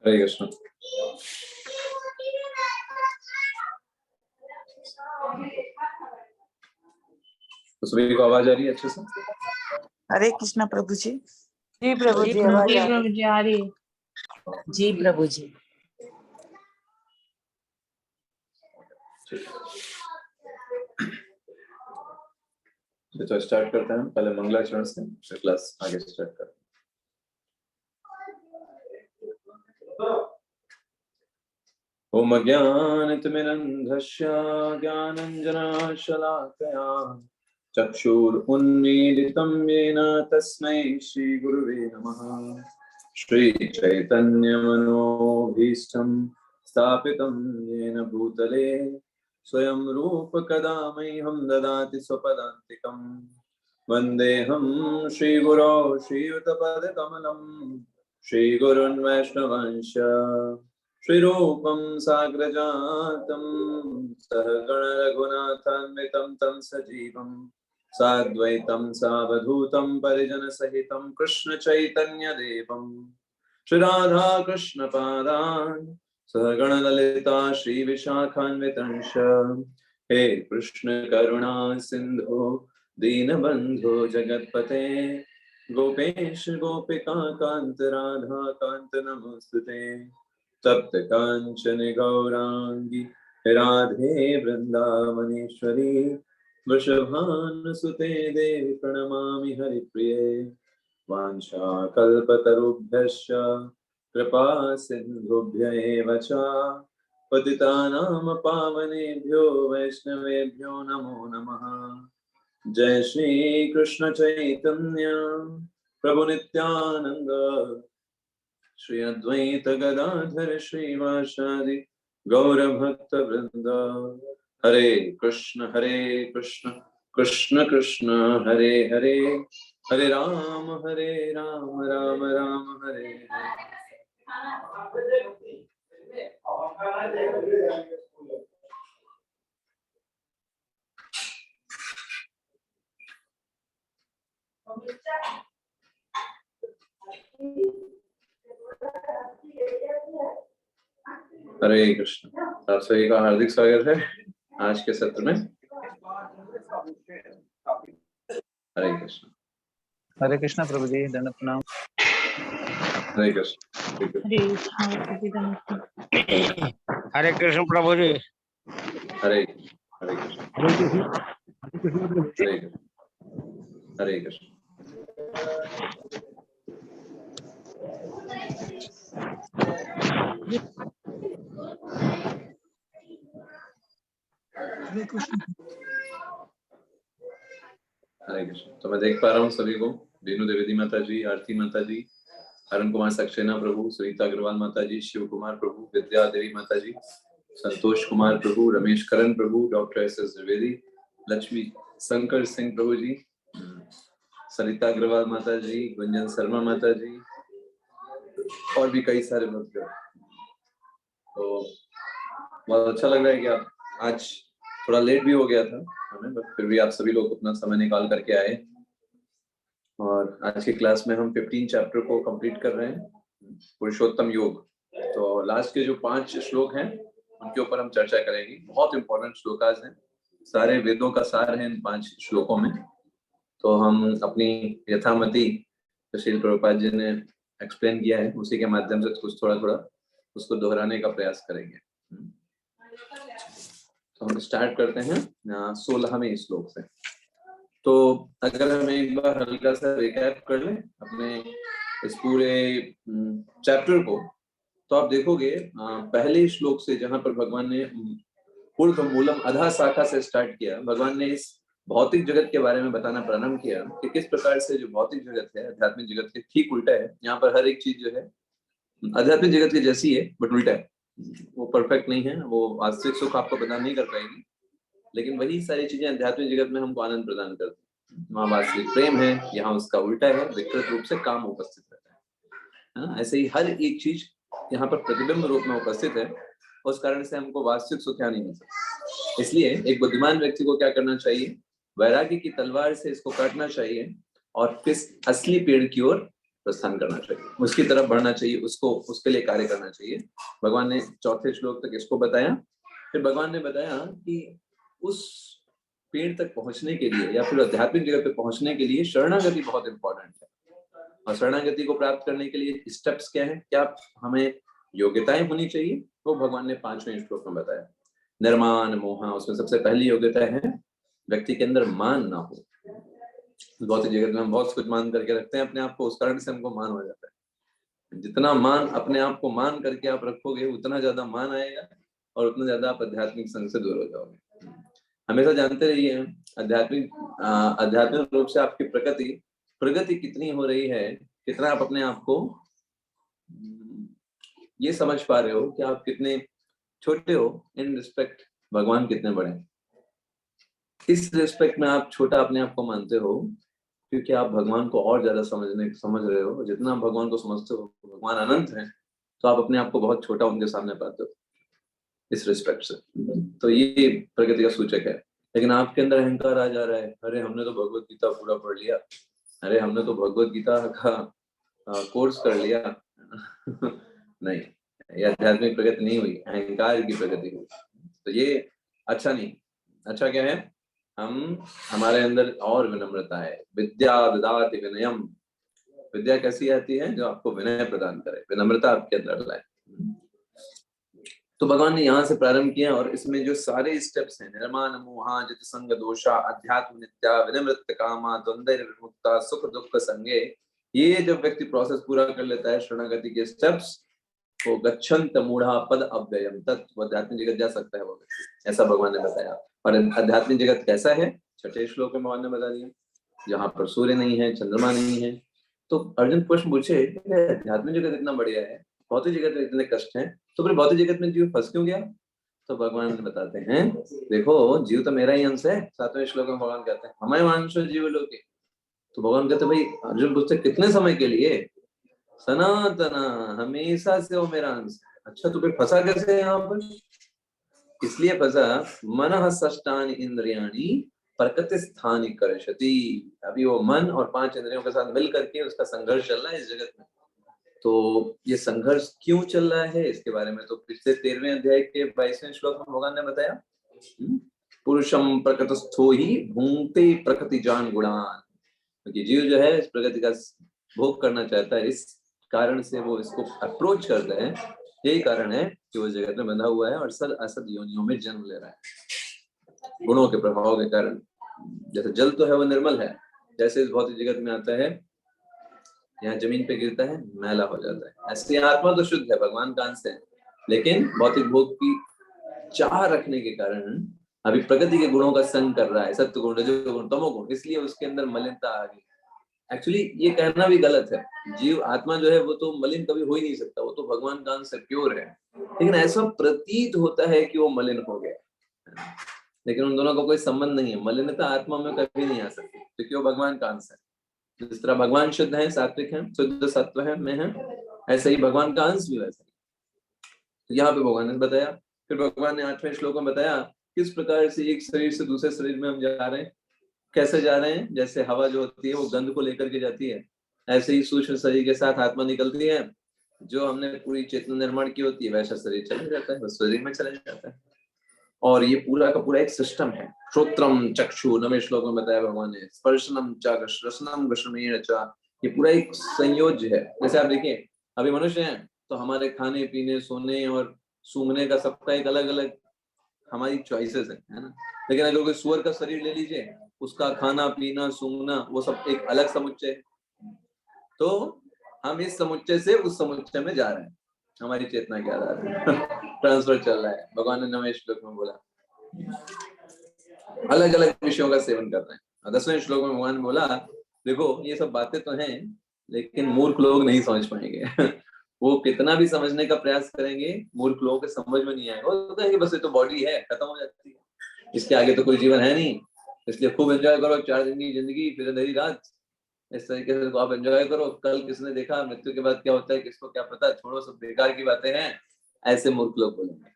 हरे कृष्ण। तो सभी को आवाज आ रही है अच्छे से? हरे कृष्णा प्रभु जी। जी प्रभु जी, आवाज आ रही है। जी प्रभु जी। तो स्टार्ट करते हैं पहले मंगलाचरण से, फिर क्लास आगे स्टार्ट करते हैं। ओम अज्ञानतिमिरन्धस्य ज्ञानाञ्जनशलाकया चक्षुरुन्मीलितं येन तस्मै श्रीगुरुवे नमः। श्रीचैतन्यमनोभीष्टं स्थापितं येन भूतले स्वयं रूप कदा मह्यं ददाति स्वपदान्तिकं। वन्देऽहं श्रीगुरो श्रीयुतपदकमलं श्रीगुरुन् वैष्णवांश्च श्रीरूपं साग्रजातं सहगण रघुनाथान्वितं तं सजीवं साद्वैतं सावधूतं परिजनसहितं कृष्ण चैतन्य देवं श्रीराधा कृष्ण पादान् सहगण ललिता श्री विशाखान्वितंश। हे कृष्ण करुणा सिंधु दीनबंधु जगतपते गोपेश गोपिका कांत राधा कांत नमोस्तुते। तप्त कांचन गौरांगी राधे वृंदावनेश्वरी वृषभानुसुते देवी प्रणमामि हरिप्रिये। वाञ्छाकल्पतरुभ्यश्च कृपा सिन्धुभ्य एव च पतितानां पावनेभ्यो वैष्णवेभ्यो नमो नमः। जय श्री कृष्ण चैतन्य प्रभु नित्यानंद श्री अद्वैत गदाधर श्रीवासादि गौर भक्त वृंद। हरे कृष्ण कृष्ण कृष्ण हरे हरे, हरे राम राम राम हरे हरे। हरे कृष्ण। आप सभी का हार्दिक स्वागत है आज के सत्र में। हरे कृष्ण। हरे कृष्णा प्रभु जी, दंड प्रणाम। हरे कृष्ण। हरे कृष्ण प्रभु जी। हरे हरे कृष्ण। हरे कृष्ण। हरे कृष्ण। हरे कृष्ण। तो मैं देख पा रहा हूँ सभी को, दीनू द्विवेदी माता जी, आरती माता जी, अरुण कुमार सक्सेना प्रभु, सुनीता अग्रवाल माता जी, शिव कुमार प्रभु, Vidya Devi Mata ji, Santosh Kumar Prabhu, Ramesh Karan Prabhu, doctor S S Dwivedi, Lakshmi Shankar Singh Prabhu ji, Sarita Agarwal Mata ji, Gunjan Sharma माता जी और भी कई सारे भक्त। तो बहुत अच्छा लग रहा है कि आप आज थोड़ा लेट भी हो गया था हमें, बट फिर भी आप सभी लोग अपना समय निकाल करके आए। और आज की क्लास में हम 15 चैप्टर को कंप्लीट कर रहे हैं, पुरुषोत्तम योग। तो लास्ट के जो 5 श्लोक हैं उनके ऊपर हम चर्चा करेंगे। बहुत इंपॉर्टेंट श्लोकाज हैं, सारे वेदों का सार है इन 5 श्लोकों में। तो हम अपनी यथामति श्रील प्रभुपाद जी ने एक्सप्लेन किया है, उसी के माध्यम से कुछ थोड़ा थोड़ा उसको दोहराने का प्रयास करेंगे। तो हम स्टार्ट करते हैं 16वें श्लोक से। तो अगर हम एक बार हल्का सा रिकैप कर लें अपने इस पूरे चैप्टर को, तो आप देखोगे पहले श्लोक से जहां पर भगवान ने ऊर्ध्व मूलम अधः शाखा से स्टार्ट किया, भगवान ने इस भौतिक जगत के बारे में बताना प्रारंभ किया कि किस प्रकार से जो भौतिक जगत है आध्यात्मिक जगत के ठीक उल्टा है। यहाँ पर हर एक चीज जो है आध्यात्मिक जगत की जैसी है बट उल्टा है, वो परफेक्ट नहीं है, वो वास्तविक सुख आपको प्रदान नहीं कर पाएगी, लेकिन वही सारी चीजें आध्यात्मिक जगत में हमको आनंद प्रदान करती है। वहाँ वास्तविक प्रेम है, यहाँ उसका उल्टा है, विकृत रूप से काम उपस्थित रहता है ना। ऐसे ही हर एक चीज यहाँ पर प्रतिबिंब रूप में उपस्थित है, उस कारण से हमको वास्तविक सुख यहाँ नहीं मिल सकता। इसलिए एक बुद्धिमान व्यक्ति को क्या करना चाहिए, वैराग्य की तलवार से इसको काटना चाहिए और फिर असली पेड़ की ओर प्रस्थान करना चाहिए, उसकी तरफ बढ़ना चाहिए, उसको उसके लिए कार्य करना चाहिए। भगवान ने चौथे श्लोक तक इसको बताया। फिर भगवान ने बताया कि उस पेड़ तक पहुंचने के लिए या फिर आध्यात्मिक जगत पे पहुंचने के लिए शरणागति बहुत इंपॉर्टेंट है। और शरणागति को प्राप्त करने के लिए स्टेप्स क्या है, क्या हमें योग्यताएं होनी चाहिए, वो भगवान ने 5वें श्लोक में बताया। निर्मान मोहा, उसमें सबसे पहली योग्यता है व्यक्ति के अंदर मान ना हो। भौतिक जगत में हम बहुत कुछ मान करके रखते हैं अपने आप को, उस कारण से हमको मान हो जाता है। जितना मान अपने आप को मान करके आप रखोगे उतना ज्यादा मान आएगा और उतना ज्यादा आप आध्यात्मिक संग से दूर हो जाओगे। हमेशा जानते रहिए आध्यात्मिक रूप से आपकी प्रगति कितनी हो रही है, कितना आप अपने आप को ये समझ पा रहे हो कि आप कितने छोटे हो इन रिस्पेक्ट भगवान कितने बड़े। इस रिस्पेक्ट में आप छोटा अपने आप को मानते हो क्योंकि आप भगवान को और ज्यादा समझ रहे हो। जितना भगवान को समझते हो, भगवान अनंत है, तो आप अपने आप को बहुत छोटा उनके सामने पाते हो इस रिस्पेक्ट से। तो ये प्रगति का सूचक है। लेकिन आपके अंदर अहंकार आ जा रहा है, अरे हमने तो भगवत गीता पूरा पढ़ लिया, अरे हमने तो भगवत गीता का कोर्स कर लिया। नहीं, ये आध्यात्मिक प्रगति नहीं हुई, अहंकार की प्रगति हुई। तो ये अच्छा नहीं। अच्छा क्या है, हमारे अंदर और विनम्रता है। विद्या ददाति विनयम, विद्या कैसी आती है, जो आपको विनय प्रदान करे, विनम्रता आपके अंदर लाए। तो भगवान ने यहाँ से प्रारंभ किया और इसमें जो सारे स्टेप्स हैं, निर्माण मोहा जित संग दोषा अध्यात्म नित्या विनम्रत कामा द्वंद्व विमुक्ता सुख दुख संगे, ये जब व्यक्ति प्रोसेस पूरा कर लेता है शरणागति के स्टेप्स, वो गच्छन्त मूढ़ा पद अव्ययम तत्, आध्यात्मिक जगत जा सकता है वो व्यक्ति, ऐसा भगवान ने बताया। और आध्यात्मिक जगत कैसा है, छठे श्लोक में भगवान ने बता दिया, जहाँ पर सूर्य नहीं है, चंद्रमा नहीं है। तो अर्जुन प्रश्न पूछे, आध्यात्मिक जगत इतना बढ़िया है, भौतिक जगत में इतने कष्ट हैं, तो फिर भौतिक जगत में जीव फंस क्यों गया? तो भगवान बताते हैं, देखो जीव तो मेरा ही अंश है। 7वें श्लोक में भगवान कहते हैं हमें अंश जीव लोके। तो भगवान कहते भाई, अर्जुन पूछते कितने समय के लिए? सनातना, हमेशा से वो मेरा अंश। अच्छा तो फिर फंसा कैसे यहाँ पर? इसलिए फंसा, मनः षष्ठानि इंद्रियाणि प्रकृति स्थानि कर्षति। अभी वो मन और 5 इंद्रियों के साथ मिल करके उसका संघर्ष चल रहा है इस जगत में। तो ये संघर्ष क्यों चल रहा है, इसके बारे में तो पिछले 13वें अध्याय के 22वें श्लोक में भगवान ने बताया। पुरुषम प्रकृतस्थो ही भूंक्ते प्रकृति जान गुणान, क्योंकि जीव जो है इस प्रकृति का भोग करना चाहता है, इस कारण से वो इसको अप्रोच करता है। यही कारण है कि वो जगत में बंधा हुआ है और सद असद योनियों में जन्म ले रहा है गुणों के प्रभाव के कारण। जैसे जल तो है वो निर्मल है, जैसे इस भौतिक जगत में आता है, यहाँ जमीन पे गिरता है मैला हो जाता है। ऐसे आत्मा तो शुद्ध है, भगवान का अंश है, लेकिन भौतिक भोग की चाह रखने के कारण अभी प्रकृति के गुणों का संग कर रहा है, सत्य गुण, रजोगुण, तमोगुण, इसलिए उसके अंदर मलिनता आ गई। एक्चुअली ये कहना भी गलत है, जीव आत्मा जो है वो तो मलिन कभी हो ही नहीं सकता, वो तो भगवान का अंश प्योर है। लेकिन ऐसा प्रतीत होता है कि वो मलिन हो गया, लेकिन उन दोनों का कोई संबंध नहीं है। मलिनता आत्मा में कभी नहीं आ सकती क्योंकि वो भगवान का अंश है। जिस तरह भगवान शुद्ध है, सात्विक है, शुद्ध सत्व है में है, ऐसे ही भगवान का अंश भी वैसा ही। तो यहाँ पे भगवान ने बताया। फिर भगवान ने 8वें श्लोक में बताया किस प्रकार से एक शरीर से दूसरे शरीर में हम जा रहे हैं। कैसे जा रहे हैं? जैसे हवा जो होती है वो गंध को लेकर के जाती है, ऐसे ही सूक्ष्म शरीर के साथ आत्मा निकलती है। जो हमने पूरी चेतना निर्माण की होती है वैसा शरीर चला जाता है, उस शरीर में चला जाता है। और ये पूरा का पूरा एक सिस्टम है। श्रोत्रम चक्षु, 9वें श्लोक में बताया भगवान ने, स्पर्शनम च रसनम गश्रमेण च, ये पूरा एक संयोज्य है। जैसे आप देखिए, अभी मनुष्य हैं तो हमारे खाने पीने, सोने और सूंघने का सबका एक अलग अलग हमारी चॉइसेस है ना। लेकिन अगर कोई सुअर का शरीर ले लीजिए, उसका खाना पीना सूंघना वो सब एक अलग समुच्चय है। तो हम इस समुच्चय से उस समुच्चय में जा रहे हैं, हमारी चेतना के आधार पर ट्रांसफर चल रहा है। भगवान ने 9वें श्लोक में बोला अलग अलग विषयों का सेवन कर रहे हैं। 10वें श्लोक में भगवान ने बोला देखो ये सब बातें तो हैं, लेकिन मूर्ख लोग नहीं समझ पाएंगे। वो कितना भी समझने का प्रयास करेंगे, मूर्ख लोगों के समझ में नहीं आएगा। वो कहेंगे बस ये तो बॉडी है, खत्म हो जाती है, इसके आगे तो कोई जीवन है नहीं, इसलिए खूब एंजॉय करो 4 दिन की जिंदगी, फिर अंधेरी रात। इस तरीके से आप एंजॉय करो, कल किसने देखा, मृत्यु के बाद क्या होता है किसको क्या पता, छोड़ो सब बेकार की बातें हैं, ऐसे मूर्ख लोग बोलेंगे।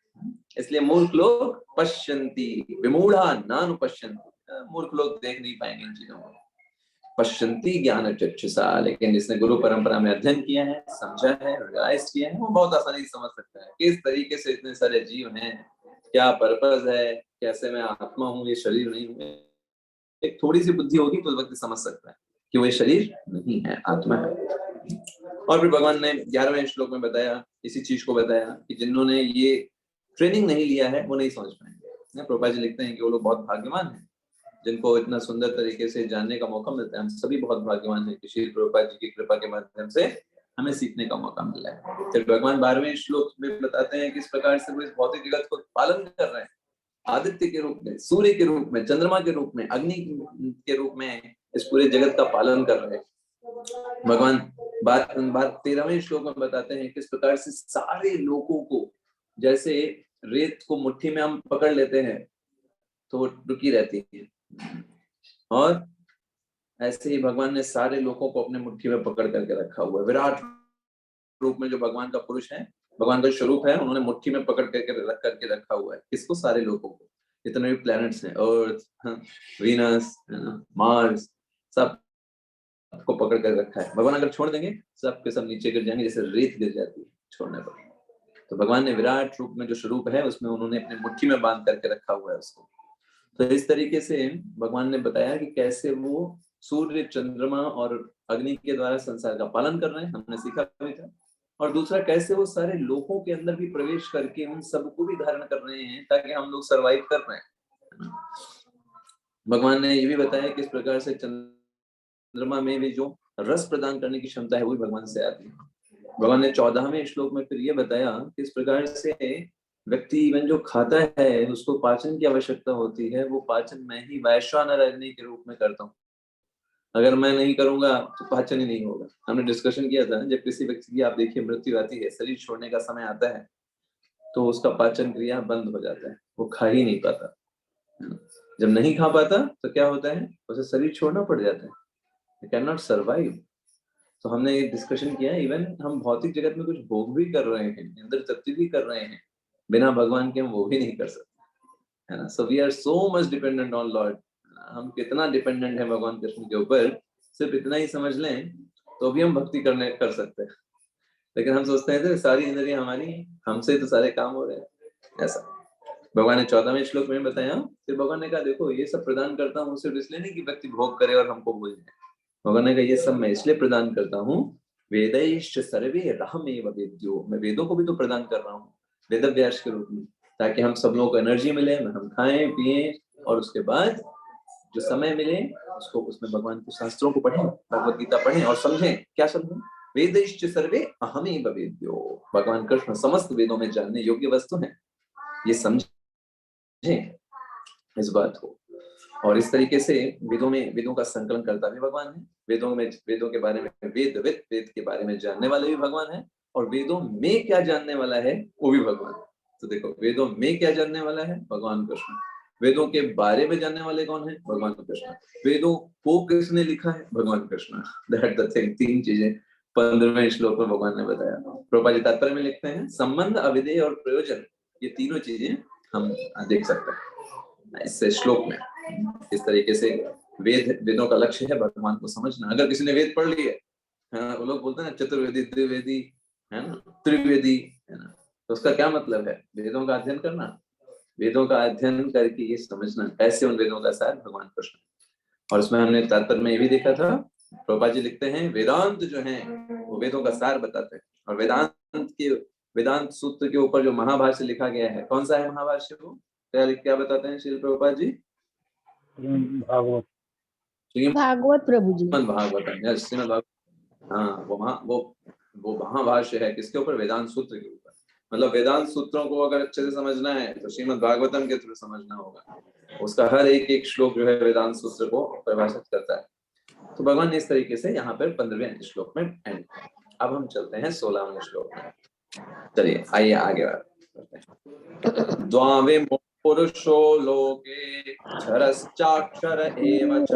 इसलिए मूर्ख लोग पश्यन्ति विमूढ़ा नानुपश्यन्ति, मूर्ख लोग देख नहीं पाएंगे इन चीजों को। पश्यन्ति ज्ञान चक्षुषा, लेकिन जिसने गुरु परंपरा में अध्ययन किया है, समझा है, रियलाइज किया है, वो बहुत आसानी से समझ सकता है किस तरीके से इतने सारे जीव हैं, क्या पर्पस है, कैसे मैं आत्मा हूँ, ये शरीर नहीं हूँ। एक थोड़ी सी बुद्धि होगी तो व्यक्ति समझ सकता है कि वो शरीर नहीं है, आत्मा है। और फिर भगवान ने 11वें श्लोक में बताया, इसी चीज को बताया कि जिन्होंने ये ट्रेनिंग नहीं लिया है वो नहीं समझ पाएंगे। प्रभुपाद जी लिखते हैं कि वो लोग बहुत भाग्यवान हैं जिनको इतना सुंदर तरीके से जानने का मौका मिलता है। हम सभी बहुत भाग्यवान हैं कि श्री प्रभुपाद जी की कृपा के माध्यम से हमें सीखने का मौका मिला है। फिर भगवान 12वें श्लोक में बताते हैं किस प्रकार से वो इस भौतिक जगत को पालन कर रहे हैं, आदित्य के रूप में, सूर्य के रूप में, चंद्रमा के रूप में, अग्नि के रूप में इस पूरे जगत का पालन कर रहे हैं। भगवान बात 13वें श्लोक में बताते हैं किस प्रकार से सारे लोगों को, जैसे रेत को मुट्ठी में हम पकड़ लेते हैं तो वो रुकी रहती है, और ऐसे ही भगवान ने सारे लोगों को अपने मुट्ठी में पकड़ करके रखा हुआ है। विराट रूप में जो भगवान का पुरुष है, भगवान का स्वरूप है, उन्होंने मुट्ठी में पकड़ करके रखा हुआ है। किसको? सारे लोगों को। जितने भी प्लैनेट्स हैं, अर्थ, वीनस, मार्स, सब को पकड़ कर रखा है। भगवान अगर छोड़ देंगे सब के सब नीचे गिर जाएंगे, जैसे रेत गिर जाती है छोड़ने पर। तो भगवान ने विराट रूप में जो स्वरूप है उसमें उन्होंने अपने मुट्ठी में बांध करके रखा हुआ है उसको। तो इस तरीके से भगवान ने बताया कि कैसे वो सूर्य, चंद्रमा और अग्नि के द्वारा संसार का पालन कर रहे हैं, हमने सीखा भी था। और दूसरा, कैसे वो सारे लोगों के अंदर भी प्रवेश करके उन सबको भी धारण कर रहे हैं ताकि हम लोग सरवाइव कर रहे हैं। भगवान ने ये भी बताया किस प्रकार से चंद्रमा में भी जो रस प्रदान करने की क्षमता है वो भी भगवान से आती है। भगवान ने 14वें श्लोक में फिर ये बताया किस प्रकार से व्यक्ति इवन जो खाता है उसको पाचन की आवश्यकता होती है, वो पाचन मैं ही वैश्वानर अग्नि के रूप में करता हूँ। अगर मैं नहीं करूंगा तो पाचन ही नहीं होगा। हमने डिस्कशन किया था, जब किसी व्यक्ति की आप देखिए मृत्यु आती है, शरीर छोड़ने का समय आता है, तो उसका पाचन क्रिया बंद हो जाता है, वो खा ही नहीं पाता। जब नहीं खा पाता तो क्या होता है, उसे शरीर छोड़ना पड़ जाता है, कैन नॉट सर्वाइव। तो हमने ये डिस्कशन किया, इवन हम भौतिक जगत में कुछ भोग भी कर रहे हैं, इंद्र तृप्ति भी कर रहे हैं, बिना भगवान के हम वो भी नहीं कर सकते, है ना। So we are so much dependent on Lord. हम कितना डिपेंडेंट है भगवान कृष्ण के ऊपर, सिर्फ इतना ही समझ लें तो भी हम भक्ति कर सकते हैं। लेकिन हम सोचते हैं तो सारी इंद्रियां हमारी, हमसे तो सारे काम हो रहे हैं, ऐसा। भगवान ने 14वें श्लोक में बताया, फिर भगवान ने कहा देखो ये सब प्रदान करता हूँ सिर्फ इसलिए नहीं कि व्यक्ति भोग करे और हमको भूल जाए। भगवान ने कहा ये सब मैं इसलिए प्रदान करता हूँ, वेदैश्च सर्वे रहमेव वेद्यो, मैं वेदों को भी तो प्रदान कर रहा हूँ वेद व्यास के रूप में, ताकि हम सब लोगों को एनर्जी मिले, हम खाएं पिए और उसके बाद जो समय मिले उसको उसमें भगवान के शास्त्रों को पढ़ें, भगवत गीता पढ़ें और समझें। क्या समझें? वेदैश्च सर्वे अहमेव वेद्यो, भगवान कृष्ण समस्त वेदों में जानने योग्य वस्तु हैं, ये समझें इस बात को। और इस तरीके से वेदों का संकलन करता भी भगवान है, वेदों के बारे में वेद के बारे में जानने वाले भी भगवान है, और वेदों में क्या जानने वाला है वो भी भगवान है। तो देखो वेदों में क्या जानने वाला है, भगवान कृष्ण। वेदों के बारे में जानने वाले कौन है, भगवान कृष्ण। वेदों को किसने लिखा है, भगवान कृष्ण। That the thing. 3 चीजें 15वें श्लोक में भगवान ने बताया। प्रभुपाद जी तात्पर्य में लिखते हैं, संबंध, अविधेय और प्रयोजन, ये तीनों चीजें हम देख सकते हैं इस श्लोक में। इस तरीके से वेदों का लक्ष्य है भगवान को समझना। अगर किसी ने वेद पढ़ लिए, वो लोग बोलते हैं ना चतुर्वेदी, द्विवेदी, है ना, त्रिवेदी, है ना, तो उसका क्या मतलब है? वेदों का अध्ययन करना, वेदों का अध्ययन करके ये समझना कैसे उन वेदों का सार भगवान कृष्ण। और उसमें हमने तात्पर्य में ये भी देखा था, प्रभुपाद जी लिखते हैं वेदांत जो है वो वेदों का सार बताते हैं। और वेदांत सूत्र के ऊपर जो महाभाष्य लिखा गया है, कौन सा है महाभाष्य? वो क्या बताते हैं श्री प्रभुपाद जी? भागवत प्रभु जी। भागवत, श्रीमद् भागवत। हाँ, वो महाभाष्य है किसके ऊपर? वेदांत सूत्र के ऊपर। मतलब वेदांत सूत्रों को अगर अच्छे से समझना है तो श्रीमद् भागवतम के थ्रू समझना होगा। उसका हर एक श्लोक जो है वेदांत सूत्र को परिभाषित करता है। तो भगवान ने इस तरीके से यहाँ पर 15वें श्लोक में एंड। अब हम चलते हैं 16वें श्लोक में। चलिए आइए आगे बढ़ते हैं। द्वावे पुरुषो लोके क्षरश्चाक्षर एव च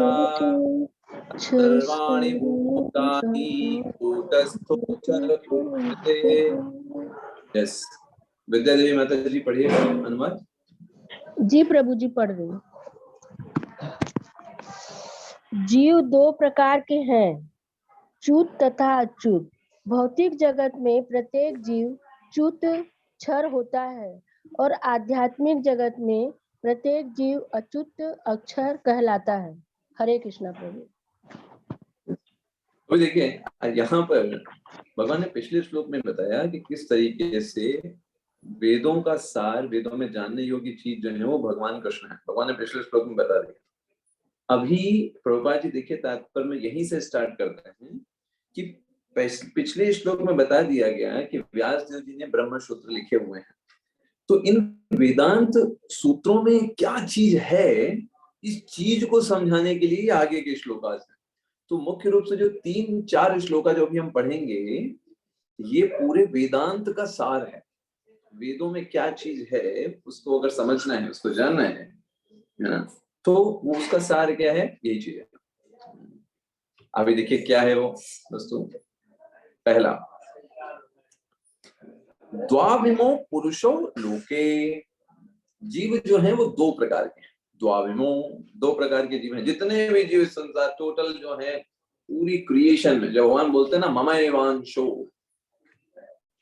सर्वाणि भूतानि कूटस्थोऽक्षर उच्यते। यस, विद्या देवी माता जी पढ़िए अनुवाद। जी प्रभु जी पढ़ रही हूँ। जीव दो प्रकार के हैं, च्युत तथा अच्युत। भौतिक जगत में प्रत्येक जीव च्युत क्षर होता है और आध्यात्मिक जगत में प्रत्येक जीव अच्युत अक्षर कहलाता है। हरे कृष्णा प्रभु। तो देखिए यहाँ पर भगवान ने पिछले श्लोक में बताया कि किस तरीके से वेदों का सार, वेदों में जानने योग्य चीज जो है वो भगवान कृष्ण है। भगवान ने पिछले श्लोक में बता दिया। अभी प्रभुपाद जी देखिए तात्पर्य में यहीं से स्टार्ट करते हैं कि पिछले श्लोक में बता दिया गया है कि व्यास देव जी ने ब्रह्म सूत्र लिखे हुए हैं। तो इन वेदांत सूत्रों में क्या चीज है, इस चीज को समझाने के लिए आगे के श्लोकास हैं। तो मुख्य रूप से जो 3-4 श्लोका जो अभी हम पढ़ेंगे, ये पूरे वेदांत का सार है। वेदों में क्या चीज है उसको अगर समझना है, उसको जानना है ना, तो वो उसका सार क्या है, यही चीज है। अभी देखिए क्या है वो दोस्तों। पहला, द्वाविमो पुरुषो लोके। जीव जो है वो दो प्रकार के हैं। द्वाविमो, दो प्रकार के जीव हैं। जितने भी जीव संसार टोटल जो है पूरी क्रिएशन में, जब भगवान बोलते हैं ना ममैवांशो,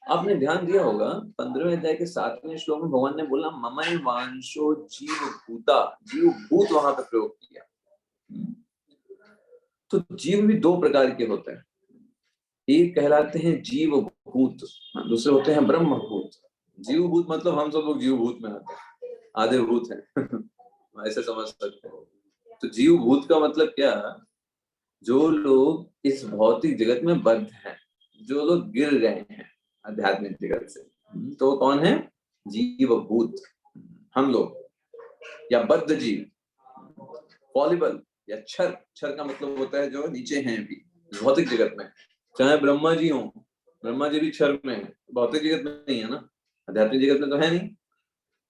आपने ध्यान दिया होगा 15वें अध्याय के 7वें श्लोक में भगवान ने बोला ममैवांशो जीव भूता, जीव भूत वहां पर प्रयोग किया। तो जीव भी दो प्रकार के होते हैं। एक कहलाते हैं जीव भूत, दूसरे होते हैं ब्रह्म भूत। जीव भूत मतलब हम सब लोग जीव भूत में आते हैं, आधे भूत हैं ऐसे समझ सकते हो। तो जीव भूत का मतलब क्या, जो लोग इस भौतिक जगत में बद्ध हैं, जो लोग गिर गए हैं आध्यात्मिक जगत से, तो कौन है, जीव भूत, हम लोग, या बद्ध जीव, पॉलिबल या क्षर। क्षर का मतलब होता है जो नीचे हैं अभी भौतिक जगत में। चाहे ब्रह्मा जी हो, ब्रह्मा जी भी क्षर में है, भौतिक जगत में नहीं है ना, आध्यात्मिक जगत में तो है नहीं।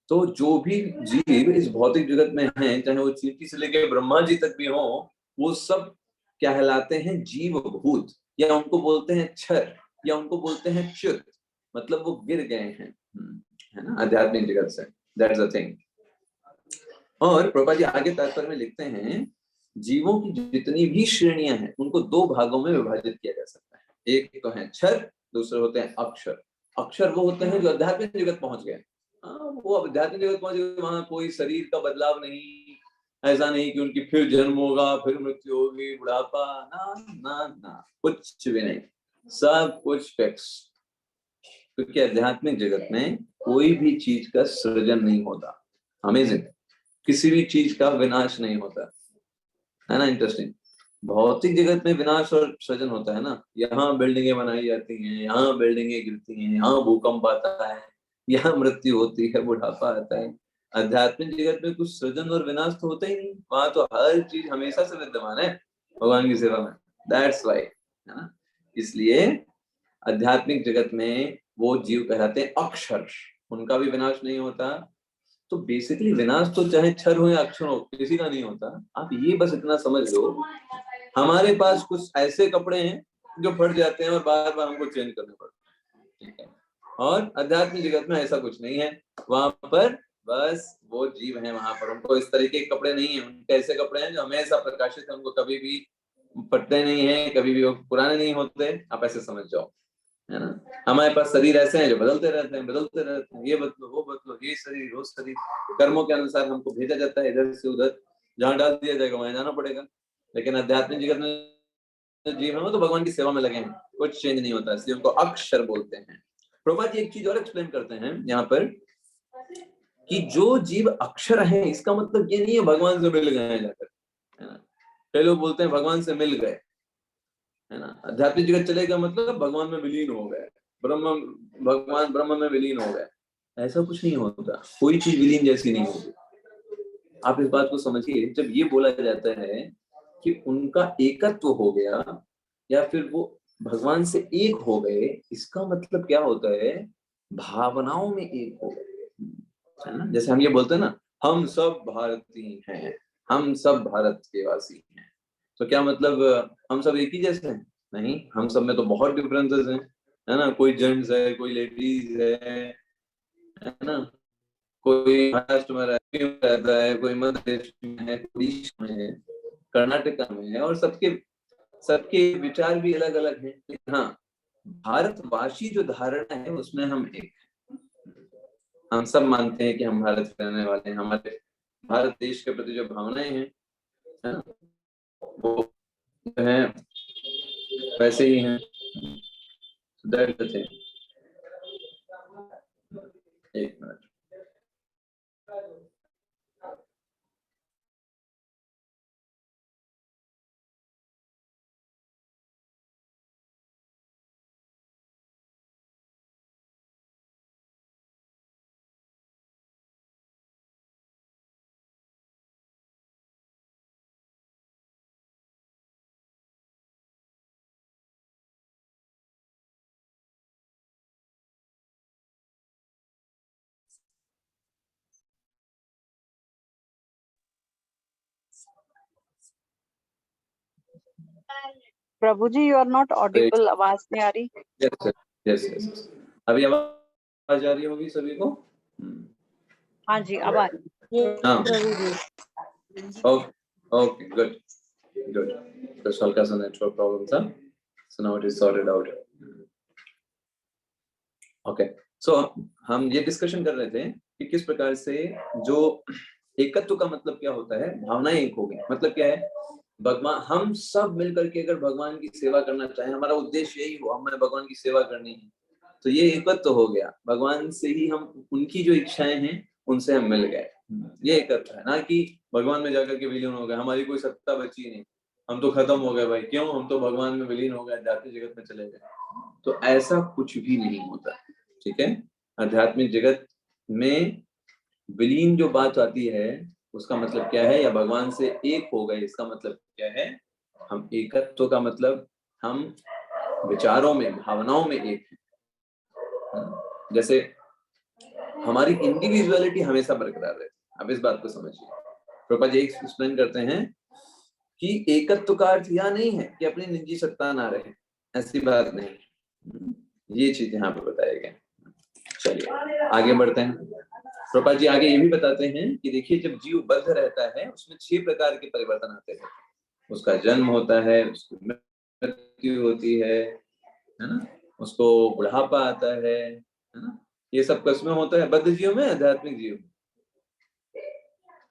तो जो भी जीव इस भौतिक जगत में हैं, चाहे वो चींटी से लेकर ब्रह्मा जी तक भी हो, वो सब कहलाते हैं जीव भूत, या उनको बोलते हैं क्षर, या उनको बोलते हैं च्युत, मतलब वो गिर गए हैं, है ना, आध्यात्मिक जगत से। That's the thing. और प्रभुपाद जी आगे तात्पर्य में लिखते हैं, जीवों की जितनी भी श्रेणियां हैं उनको दो भागों में विभाजित किया जा सकता है। एक तो है क्षर, दूसरे होते हैं अक्षर। अक्षर वो होते हैं जो आध्यात्मिक जगत पहुंच गए। वो आध्यात्मिक जगत पहुंच गए, वहां कोई शरीर का बदलाव नहीं, ऐसा नहीं कि उनकी फिर जन्म होगा, फिर मृत्यु होगी, बुढ़ापा, ना ना ना, कुछ भी नहीं, सब कुछ फिक्स। क्योंकि आध्यात्मिक जगत में कोई भी चीज का सृजन नहीं होता। अमेजिंग, किसी भी चीज का विनाश नहीं होता है ना। इंटरेस्टिंग। भौतिक जगत में विनाश और सृजन होता है ना, यहाँ बिल्डिंगें बनाई जाती हैं, यहाँ बिल्डिंगें गिरती हैं, यहाँ भूकंप आता है, यहाँ मृत्यु होती है, बुढ़ापा आता है। आध्यात्मिक जगत में कुछ सृजन और विनाश तो होता ही नहीं, वहां तो हर चीज हमेशा से विद्यमान है भगवान की सेवा में। दैट्स वाई, है ना। इसलिए आध्यात्मिक जगत में वो जीव कहलाते हैं अक्षर, उनका भी विनाश नहीं होता। तो बेसिकली विनाश तो चाहे क्षर हो या अक्षर हो, किसी का नहीं होता। आप ये बस इतना समझ लो, हमारे पास कुछ ऐसे कपड़े हैं जो फट जाते हैं और बार बार हमको चेंज करने पड़ते हैं, ठीक है। और आध्यात्मिक जगत में ऐसा कुछ नहीं है, वहां पर बस वो जीव हैं, वहां पर उनको इस तरीके के कपड़े नहीं है। उनके ऐसे कपड़े हैं जो हमेशा प्रकाशित है, उनको कभी भी फटते नहीं है, कभी भी वो पुराने नहीं होते। आप ऐसे समझ जाओ, है ना। हमारे पास शरीर ऐसे हैं जो बदलते रहते हैं, बदलते रहते हैं, ये बदलो वो बदलो, ये शरीर वो शरीर, कर्मों के अनुसार हमको भेजा जाता है इधर से उधर, जहाँ डाल दिया जाएगा वहां जाना पड़ेगा। लेकिन आध्यात्मिक जगत में जीव है तो भगवान की सेवा में लगे हैं, कुछ चेंज नहीं होता, इसलिए उनको अक्षर बोलते हैं। प्रभुपाद जी एक चीज और एक्सप्लेन करते हैं यहाँ पर, कि जो जीव अक्षर है इसका मतलब ये नहीं है भगवान से मिल गए हैं जाकर, है ना। कई लोग बोलते हैं भगवान से मिल गए, है ना। आध्यात्मिक जगत चलेगा मतलब भगवान में विलीन हो गए, भगवान ब्रह्म में विलीन हो गए। ऐसा कुछ नहीं होता, कोई चीज विलीन जैसी नहीं होती। आप इस बात को समझिए, जब ये बोला जाता है कि उनका एकत्व हो गया या फिर वो भगवान से एक हो गए, इसका मतलब क्या होता है, भावनाओं में एक हो गए, है ना। जैसे हम ये बोलते हैं ना, हम सब भारतीय हैं, हम सब भारत के वासी हैं, तो क्या मतलब हम सब एक ही जैसे हैं? नहीं, हम सब में तो बहुत डिफरेंसेस हैं, है ना। कोई जेंट्स है, कोई लेडीज है ना, कोई महाराष्ट्र में रहता है, कोई मध्य प्रदेश में है, कोई ईस्ट में है, कर्नाटका में है और सबके सबके विचार भी अलग अलग हैं, लेकिन हाँ भारतवासी जो धारणा है उसमें हम एक, हम सब मानते हैं कि हम भारत के रहने वाले हैं, हमारे भारत देश के प्रति जो भावनाएं हैं, है ना, वो है वैसे ही हैं। एक मिनट, प्रभु ji, you are not audible, आवाज नहीं आ रही। यस यस, अभी आवाज आ रही होगी सभी को? हाँ जी, अब आ रही। हाँ Prabhu ji. Okay good good, बस हल्का सा नेटवर्क प्रॉब्लम था, so now it is sorted out. Okay, so हम ये डिस्कशन कर रहे थे कि किस प्रकार से जो एकत्व का मतलब क्या होता है, भावनाएं एक हो गई, मतलब क्या है, भगवान हम सब मिलकर के अगर भगवान की सेवा करना चाहें, हमारा उद्देश्य यही हो, हमें भगवान की सेवा करनी है, तो ये एकत्व हो गया, भगवान से ही हम उनकी जो इच्छाएं हैं उनसे हम मिल गए, ये एकत्व है, ना कि भगवान में जाकर के विलीन हो गए, हमारी कोई सत्ता बची नहीं, हम तो खत्म हो गए भाई, क्यों, हम तो भगवान में विलीन हो गए, आध्यात्मिक जगत में चले गए, तो ऐसा कुछ भी नहीं होता, ठीक है। आध्यात्मिक जगत में विलीन जो बात आती है उसका मतलब क्या है, या भगवान से एक हो गए इसका मतलब क्या है, हम एकत्व का मतलब हम विचारों में, भावनाओं में एक हैं। जैसे हमारी इंडिविजुअलिटी हमेशा बरकरार रहती है, अब इस बात को समझिए, प्रभुपाद जी एक्सप्लेन करते हैं कि एकत्व का अर्थ यह नहीं है कि अपनी निजी सत्ता ना रहे, ऐसी बात नहीं, ये चीज यहाँ पे बताया गया। चलिए आगे बढ़ते हैं, प्रभुपाद जी आगे ये भी बताते हैं कि देखिए जब जीव बद्ध रहता है उसमें 6 प्रकार के परिवर्तन आते हैं, उसका जन्म होता है, उसकी मृत्यु होती है ना, उसको बुढ़ापा आता है ना, ये सब किसमें होता है, बद्ध जीव में, आध्यात्मिक जीव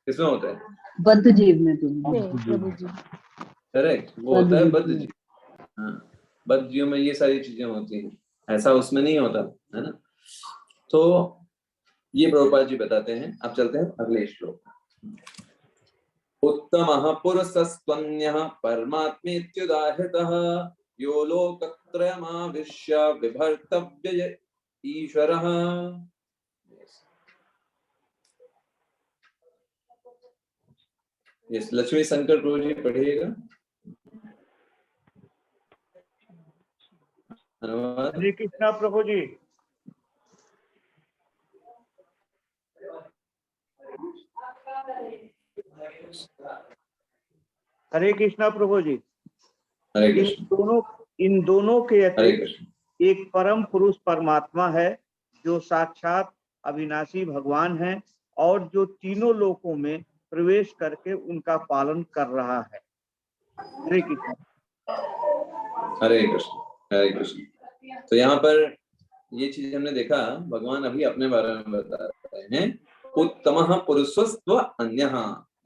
किसमें होता है, बद्ध जीव में प्रभु जी। करेक्ट, वो होता है बद्ध जीव, हाँ बद्ध जीव में ये सारी चीजें होती हैं, ऐसा उसमें नहीं होता है ना। तो ये प्रभुपाद जी बताते हैं, अब चलते हैं अगले श्लोक। उत्तमः पुरुषस्त्वन्यः परमात्मेत्युदाहृतः यो लोकत्रयमाविश्य बिभर्तव्य ईश्वरः। यस, लक्ष्मी शंकर प्रभु जी पढ़िएगा। हरे कृष्णा प्रभु जी। हरे कृष्णा प्रभु जी। हरे कृष्ण। इन दोनों के हरे अतिरिक्त कृष्ण। एक परम पुरुष परमात्मा है जो साक्षात अविनाशी भगवान है और जो तीनों लोकों में प्रवेश करके उनका पालन कर रहा है। हरे कृष्ण। हरे कृष्ण। हरे कृष्ण। तो यहाँ पर ये चीज हमने देखा, भगवान अभी अपने बारे में बता रहे हैं, उत्तमः पुरुषस्त्व अन्यः।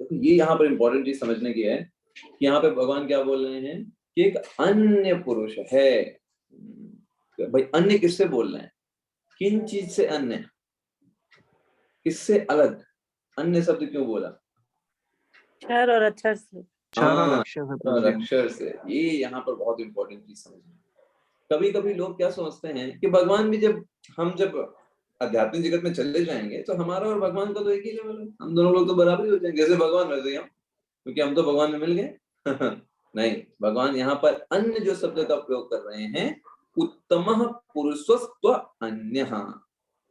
देखो ये यहाँ पर इंपॉर्टेंट चीज समझने की है कि यहाँ पे भगवान क्या बोल रहे हैं कि एक अन्य पुरुष है। भाई अन्य किससे बोल रहे हैं, किन चीज से अन्य, किससे अलग, अन्य शब्द क्यों बोला, अक्षर और अक्षर से, अक्षर से, ये यहाँ पर बहुत इंपॉर्टेंट चीज समझना। कभी कभी लोग क्या सोचते हैं कि भगवान भी जब आध्यात्मिक जगत में चले जाएंगे तो हमारा और भगवान का तो एक ही लेवल है, हम दोनों लोग तो बराबर ही हो जाएंगे, जैसे भगवान वैसे ही हम, क्योंकि हम तो भगवान में मिल गए। नहीं, भगवान यहाँ पर अन्य जो शब्द का प्रयोग कर रहे हैं, उत्तमः पुरुषस्त्व अन्यः,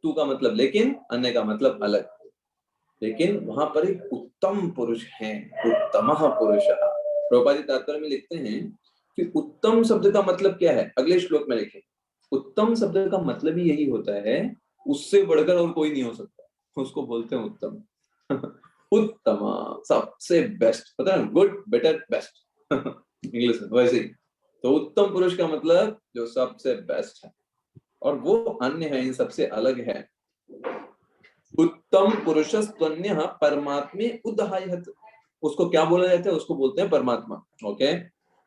तू का मतलब लेकिन, अन्य का मतलब अलग, लेकिन वहां पर एक उत्तम पुरुष है, उत्तमः पुरुषः। प्रभुपाद जी तात्पर्य में लिखते हैं कि उत्तम शब्द का मतलब क्या है, अगले श्लोक में लिखे, उत्तम शब्द का मतलब ही यही होता है, उससे बढ़कर और कोई नहीं हो सकता, उसको बोलते हैं उत्तम। उत्तम, सबसे बेस्ट, पता है, गुड, बेटर, बेस्ट इंग्लिश में वैसे ही। तो उत्तम पुरुष का मतलब जो सबसे बेस्ट है और वो अन्य है, इन सबसे अलग है। उत्तम पुरुषस्त्वन्यः परमात्मे उदाहयत्, उसको क्या बोला जाता है? उसको बोलते हैं परमात्मा। ओके,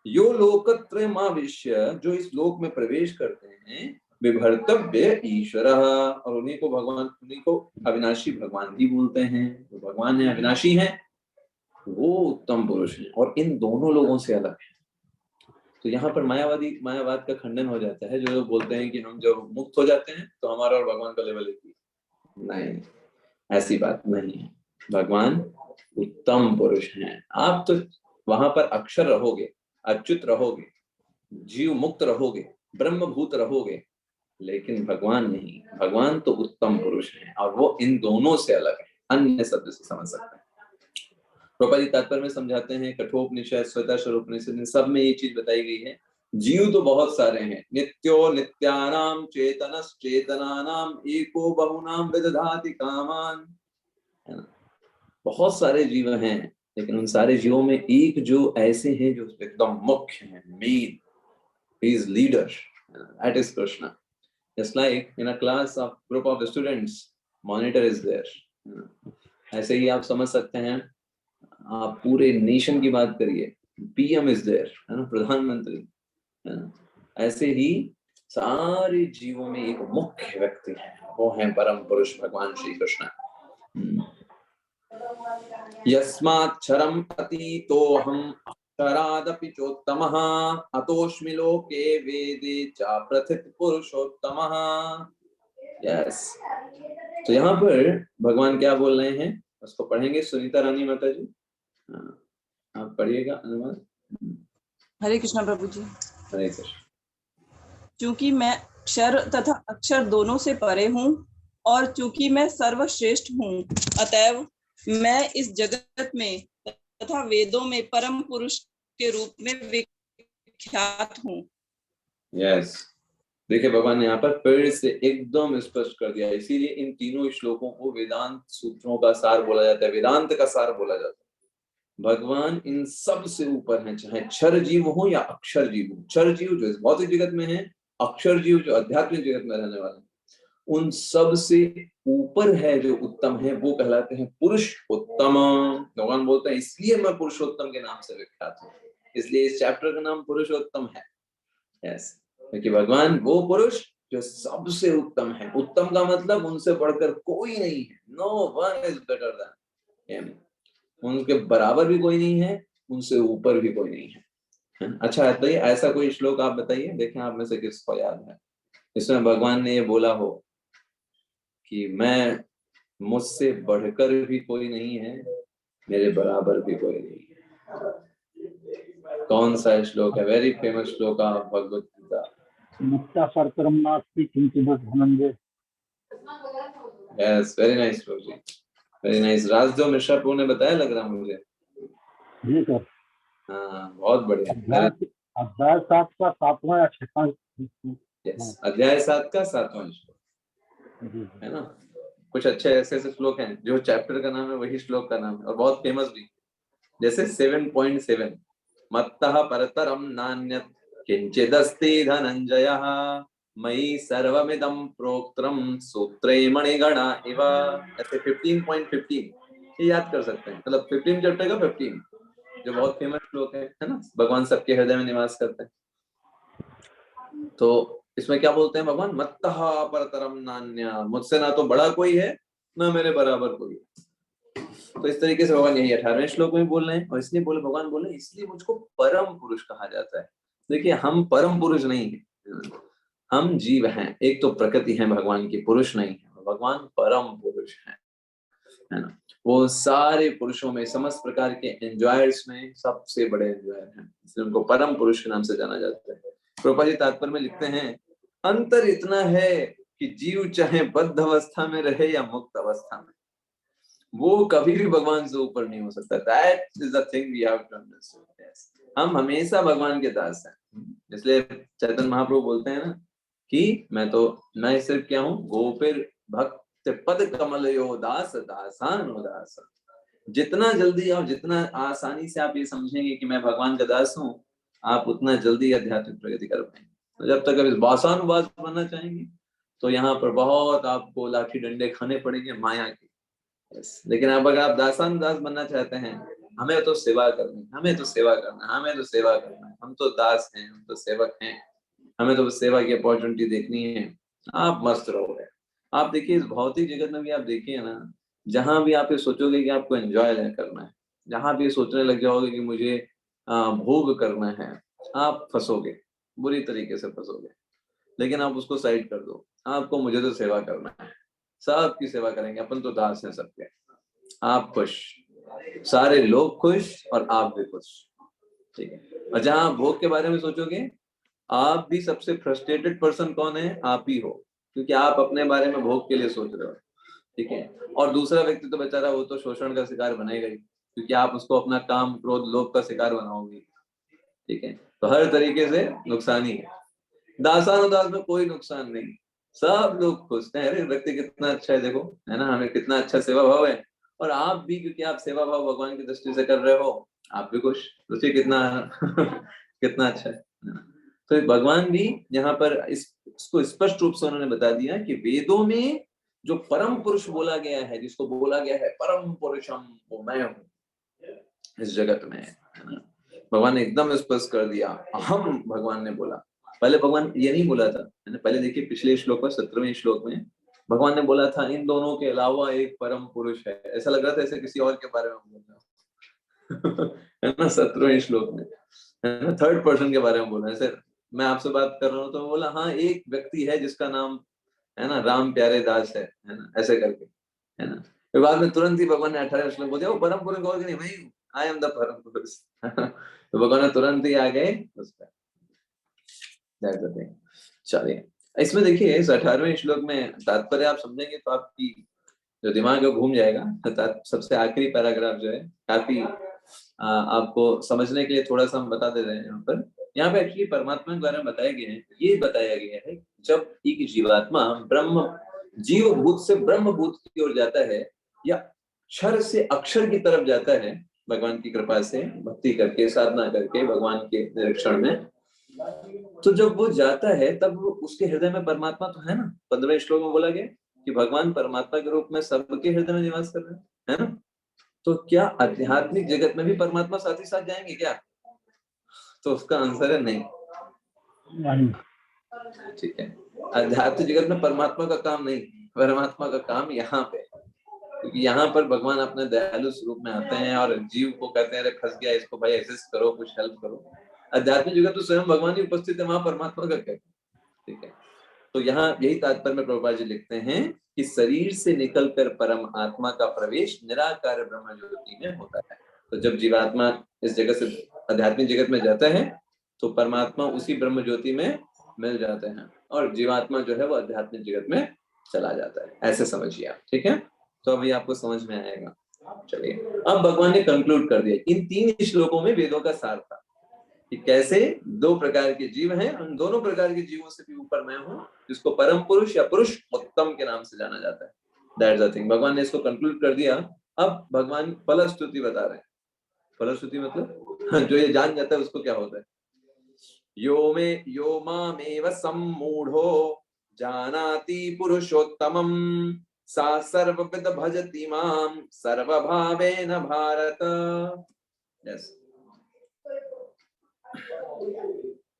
यो लोकत्रयमाविश्य, जो इस लोक में प्रवेश करते हैं, विभर्तव्य ईश्वरः, और उन्हीं को भगवान, उन्हीं को अविनाशी भगवान भी बोलते हैं। जो भगवान है, अविनाशी है, वो उत्तम पुरुष है और इन दोनों लोगों से अलग है। तो यहाँ पर मायावाद का खंडन हो जाता है, जो लोग बोलते हैं कि हम जब मुक्त हो जाते हैं तो हमारा और भगवान का लेवल एक ही। नहीं, ऐसी बात नहीं है। भगवान उत्तम पुरुष हैं। आप तो वहां पर अक्षर रहोगे, अच्युत रहोगे, जीव मुक्त रहोगे, ब्रह्मभूत रहोगे, लेकिन भगवान नहीं। भगवान तो उत्तम पुरुष हैं और वो इन दोनों से अलग है, अन्य शब्द से समझ सकते हैं। प्रभुपाद जी तात्पर्य में समझाते हैं, कठोपनिषद, श्वेताश्वरोपनिषद, इन सब में ये चीज बताई गई है। जीव तो बहुत सारे हैं, नित्यो नित्यानाम चेतनश्चेतनानाम एको बहुनाम विदधाति कामान, है ना। बहुत सारे जीव हैं, लेकिन उन सारे जीवों में एक जो ऐसे हैं जो एकदम मुख्य हैं, main, he is leader, that is Krishna. Just like in a class of group of students, monitor is there. ऐसे ही आप समझ सकते हैं, आप पूरे नेशन की बात करिए, पीएम इज देयर, है ना, प्रधानमंत्री, है ना। ऐसे ही सारे जीवों में एक मुख्य व्यक्ति है, वो है परम पुरुष भगवान श्री कृष्ण। यस्माच्छरम अतीतोऽहम् अक्षरादपि चोत्तमः अतोऽस्मि लोके वेदे च प्रथित पुरुषोत्तमः। यस, तो यहाँ पर भगवान क्या बोल रहे हैं, उसको पढ़ेंगे। सुनीता रानी माता जी, आप पढ़िएगा अनुवाद। हरे कृष्णा प्रभु जी। हरे कृष्ण। चूंकि मैं क्षर तथा अक्षर दोनों से परे हूँ और चूंकि मैं सर्वश्रेष्ठ हूँ, अतएव मैं इस जगत में तथा वेदों में परम पुरुष के रूप में विख्यात हूँ। यस, देखिए भगवान ने यहाँ पर फिर से एकदम स्पष्ट कर दिया। इसीलिए इन तीनों श्लोकों को वेदांत सूत्रों का सार बोला जाता है, वेदांत का सार बोला जाता है। भगवान इन सब से ऊपर हैं, चाहे क्षर जीव हो या अक्षर जीव हो। क्षर जीव जो इस भौतिक जगत में है, अक्षर जीव जो आध्यात्मिक जगत में रहने वाले हैं, उन सब से ऊपर है जो उत्तम है, वो कहलाते हैं पुरुष उत्तम। भगवान बोलते हैं इसलिए मैं पुरुषोत्तम के नाम से विख्यात हूँ, इसलिए इस चैप्टर का नाम पुरुषोत्तम है। यस, क्योंकि भगवान वो पुरुष जो सबसे उत्तम है। उत्तम का मतलब उनसे बढ़कर कोई नहीं है, no one is better than him. उनके बराबर भी कोई नहीं है, उनसे ऊपर भी कोई नहीं है। अच्छा, तो ये ऐसा कोई श्लोक आप बताइए, देखें आप में से किसको याद है, इसमें भगवान ने ये बोला हो कि मैं, मुझसे बढ़कर भी कोई नहीं है, मेरे बराबर भी कोई नहीं है। कौन सा श्लोक है? वेरी फेमस श्लोक ऑफ भगवत गीता। मुक्ता सर्वम नास्ति किंचिदस्ति धनंजय। यस, वेरी नाइस श्लोक जी, वेरी नाइस। राजदेव मिश्रा प्रभु ने बताया, लग रहा मुझे। जी सर। हाँ, बहुत बढ़िया। अध्याय 7 का 7वां या 6वां। यस, अध्याय 7 का 7वां श्लोक है ना। कुछ अच्छे ऐसे श्लोक हैं जो चैप्टर का नाम है वही श्लोक का नाम है और बहुत फेमस भी। जैसे 7.7, मत्तः परतरम नान्यत् किंचिदस्ति धनंजयः मयि सर्वमिदं प्रोक्तम् सूत्रे मणिगणा इव। ऐसे 15.15 ये याद कर सकते हैं, मतलब 15 चैप्टर का 15 जो बहुत फेमस श्लोक है ना। भगवान सबके हृदय में निवास करते हैं। तो इसमें क्या बोलते हैं भगवान? मत्तः परतरम नान्य, मुझसे ना तो बड़ा कोई है ना मेरे बराबर कोई है। तो इस तरीके से भगवान यही 18वें श्लोक में बोल रहे हैं। और इसलिए बोले, भगवान बोले इसलिए मुझको परम पुरुष कहा जाता है। देखिए, हम परम पुरुष नहीं है, हम जीव हैं। एक तो प्रकृति है भगवान की, पुरुष नहीं है। भगवान परम पुरुष है ना। वो सारे पुरुषों में, समस्त प्रकार के एंजॉयर्स में सबसे बड़े एंजॉयर हैं, इसलिए उनको परम पुरुष के नाम से जाना जाता है। प्रभुपाद जी तात्पर्य में लिखते हैं, अंतर इतना है कि जीव चाहे बद्ध अवस्था में रहे या मुक्त अवस्था में, वो कभी भी भगवान से ऊपर नहीं हो सकता। That is the thing we have to understand. Yes. हम हमेशा भगवान के दास हैं। इसलिए चैतन्य महाप्रभु बोलते हैं ना कि मैं सिर्फ क्या हूँ, गोपिर भक्त पद कमल यो दास दासान दास। जितना जल्दी और जितना आसानी से आप ये समझेंगे कि मैं भगवान का दास हूँ, आप उतना जल्दी आध्यात्मिक प्रगति कर पाएंगे। तो जब तक आप बासानुबास बनना चाहेंगे तो यहाँ पर बहुत आपको लाठी डंडे खाने पड़ेंगे माया के। लेकिन अब अगर आप दासानुदास बनना चाहते हैं, हमें तो सेवा करनी, हमें तो सेवा करना, हमें तो सेवा करना है, हम तो दास हैं, हम तो सेवक हैं, हमें तो सेवा की अपॉर्चुनिटी देखनी है, आप मस्त रहोगे। आप देखिए इस भौतिक जगत में भी आप देखिए ना, जहां भी आप ये सोचोगे कि आपको एंजॉय करना है, जहां भी सोचने लग जाओगे कि मुझे भोग करना है, आप फंसोगे, बुरी तरीके से फंसोगे। लेकिन आप उसको साइड कर दो, आपको मुझे तो सेवा करना है, सबकी सेवा करेंगे, अपन तो दास हैं सबके, आप खुश, सारे लोग खुश और आप भी खुश, ठीक है। और जहां आप भोग के बारे में सोचोगे, आप भी सबसे फ्रस्ट्रेटेड पर्सन कौन है? आप ही हो, क्योंकि आप अपने बारे में भोग के लिए सोच रहे हो, ठीक है। और दूसरा व्यक्ति तो बेचारा वो तो शोषण का शिकार बनेगा ही, क्योंकि आप उसको अपना काम क्रोध लोभ का शिकार बनाओगे, ठीक है। तो हर तरीके से नुकसान ही है। दासानुदास में कोई नुकसान नहीं, सब लोग खुश हैं, अरे व्यक्ति कितना अच्छा है, देखो है ना, हमें कितना अच्छा सेवा भाव है, और आप भी, क्योंकि आप सेवा भाव भगवान की दृष्टि से कर रहे हो, आप भी खुश, सोचिए कितना कितना अच्छा है ना? तो भगवान भी यहाँ पर इसको स्पष्ट रूप से उन्होंने बता दिया कि वेदों में जो परम पुरुष बोला गया है, जिसको बोला गया है परम पुरुषम, वो मैं हूँ इस जगत में, है ना। भगवान ने एकदम स्पष्ट कर दिया, अहम, भगवान ने बोला। पहले भगवान ये नहीं बोला था, है ना। पहले देखिए पिछले श्लोक में, 17वें श्लोक में भगवान ने बोला था इन दोनों के अलावा एक परम पुरुष है, ऐसा लग रहा था ऐसे किसी और के बारे में बोल रहा है ना। 17वें श्लोक में, है ना, थर्ड पर्सन के बारे में बोल रहा है। ऐसे मैं आपसे बात कर रहा हूँ तो बोला हाँ एक व्यक्ति है जिसका नाम, है ना, राम प्यारे दास है ना, ऐसे करके, है ना। फिर बाद में तुरंत ही भगवान ने 18वें श्लोक बोल दिया वो परम पुरुष और नहीं, भाई आई एम द परम पुरुष। तो भगवान ने तुरंत ही आ गए उस पर। चलिए इसमें देखिए इस 18वें श्लोक में तात्पर्य आप समझेंगे तो आपकी जो दिमाग है घूम जाएगा। सबसे आखिरी पैराग्राफ जो है काफी आपको समझने के लिए थोड़ा सा हम बता दे रहे हैं। यहाँ पे एक्चुअली परमात्मा के बारे में बताया गया है, ये बताया गया है जब एक जीवात्मा ब्रह्म जीव भूत से ब्रह्म भूत की ओर जाता है, या क्षर से अक्षर की तरफ जाता है, भगवान की कृपा से भक्ति करके साधना करके भगवान के निरीक्षण में, तो जब वो जाता है तब वो उसके हृदय में परमात्मा तो है ना। 15वें श्लोक में बोला गया कि भगवान परमात्मा के रूप में सबके हृदय में निवास कर रहे हैं, है ना। तो क्या आध्यात्मिक जगत में भी परमात्मा साथ ही साथ जाएंगे क्या? तो उसका आंसर है नहीं, ठीक है। आध्यात्मिक जगत में परमात्मा का काम नहीं, परमात्मा का काम यहाँ पे, क्योंकि यहाँ पर भगवान अपने दयालु स्वरूप में आते हैं और जीव को कहते हैं अरे फंस गया इसको भाई असिस्ट करो, कुछ हेल्प करो। आध्यात्मिक जगत तो स्वयं भगवान ही उपस्थित है, वहां परमात्मा का क्या, ठीक है। तो यहाँ यही तात्पर्य में प्रभुपाद जी लिखते हैं कि शरीर से निकलकर परम आत्मा का प्रवेश निराकार ब्रह्म ज्योति में होता है। तो जब जीवात्मा इस जगत से आध्यात्मिक जगत में जाता है तो परमात्मा उसी ब्रह्म ज्योति में मिल जाते हैं और जीवात्मा जो है वो आध्यात्मिक जगत में चला जाता है, ऐसे समझिए आप, ठीक है। तो अभी आपको समझ में आएगा। चलिए अब भगवान ने कंक्लूड कर दिया, इन 3 श्लोकों में वेदों का सार था कि कैसे 2 प्रकार के जीव हैं, उन दोनों प्रकार के जीवों से भी ऊपर मैं हूँ, जिसको परम पुरुष या पुरुष उत्तम के नाम से जाना जाता है। That's the thing. भगवान ने इसको कंक्लूड कर दिया। अब भगवान फलश्रुति बता रहे हैं। फलश्रुति मतलब जो ये जान जाता है उसको क्या होता है। यो मामेव सम्मूढ़ो जानाति पुरुषोत्तमं सा सर्वविद भजति मां सर्वभावेन भारत। यस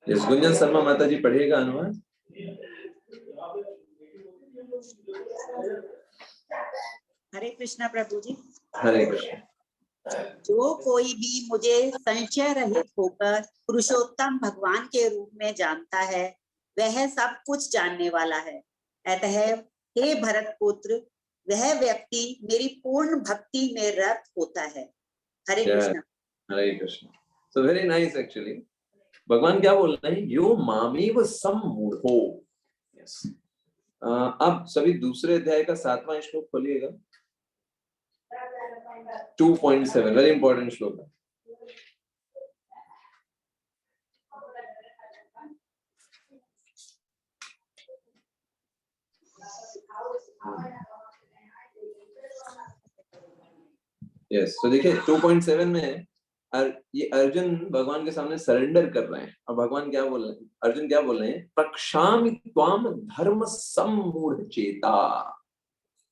यस गुंजन शर्मा माता जी पढ़िएगा अनुवाद। हरे कृष्णा प्रभु जी। हरे कृष्ण। जो कोई भी मुझे संशय रहित होकर पुरुषोत्तम भगवान के रूप में जानता है वह सब कुछ जानने वाला है। अतः हे भरत पुत्र, वह व्यक्ति मेरी पूर्ण भक्ति में रत होता है। Hare Krishna. Hare Krishna. So very nice. Actually भगवान क्या बोल रहे हैं, यो मामेव सम्मूढ़ो। यस अब सभी दूसरे अध्याय का 7वां श्लोक खोलिएगा। 2.7 वेरी इंपॉर्टेंट श्लोक है। यस, तो देखिए 2.7 में ये अर्जुन भगवान के सामने सरेंडर कर रहे हैं, और भगवान क्या बोल रहे हैं, अर्जुन क्या बोल रहे हैं, प्रक्षामि त्वाम धर्म सम्मूढ़ चेता,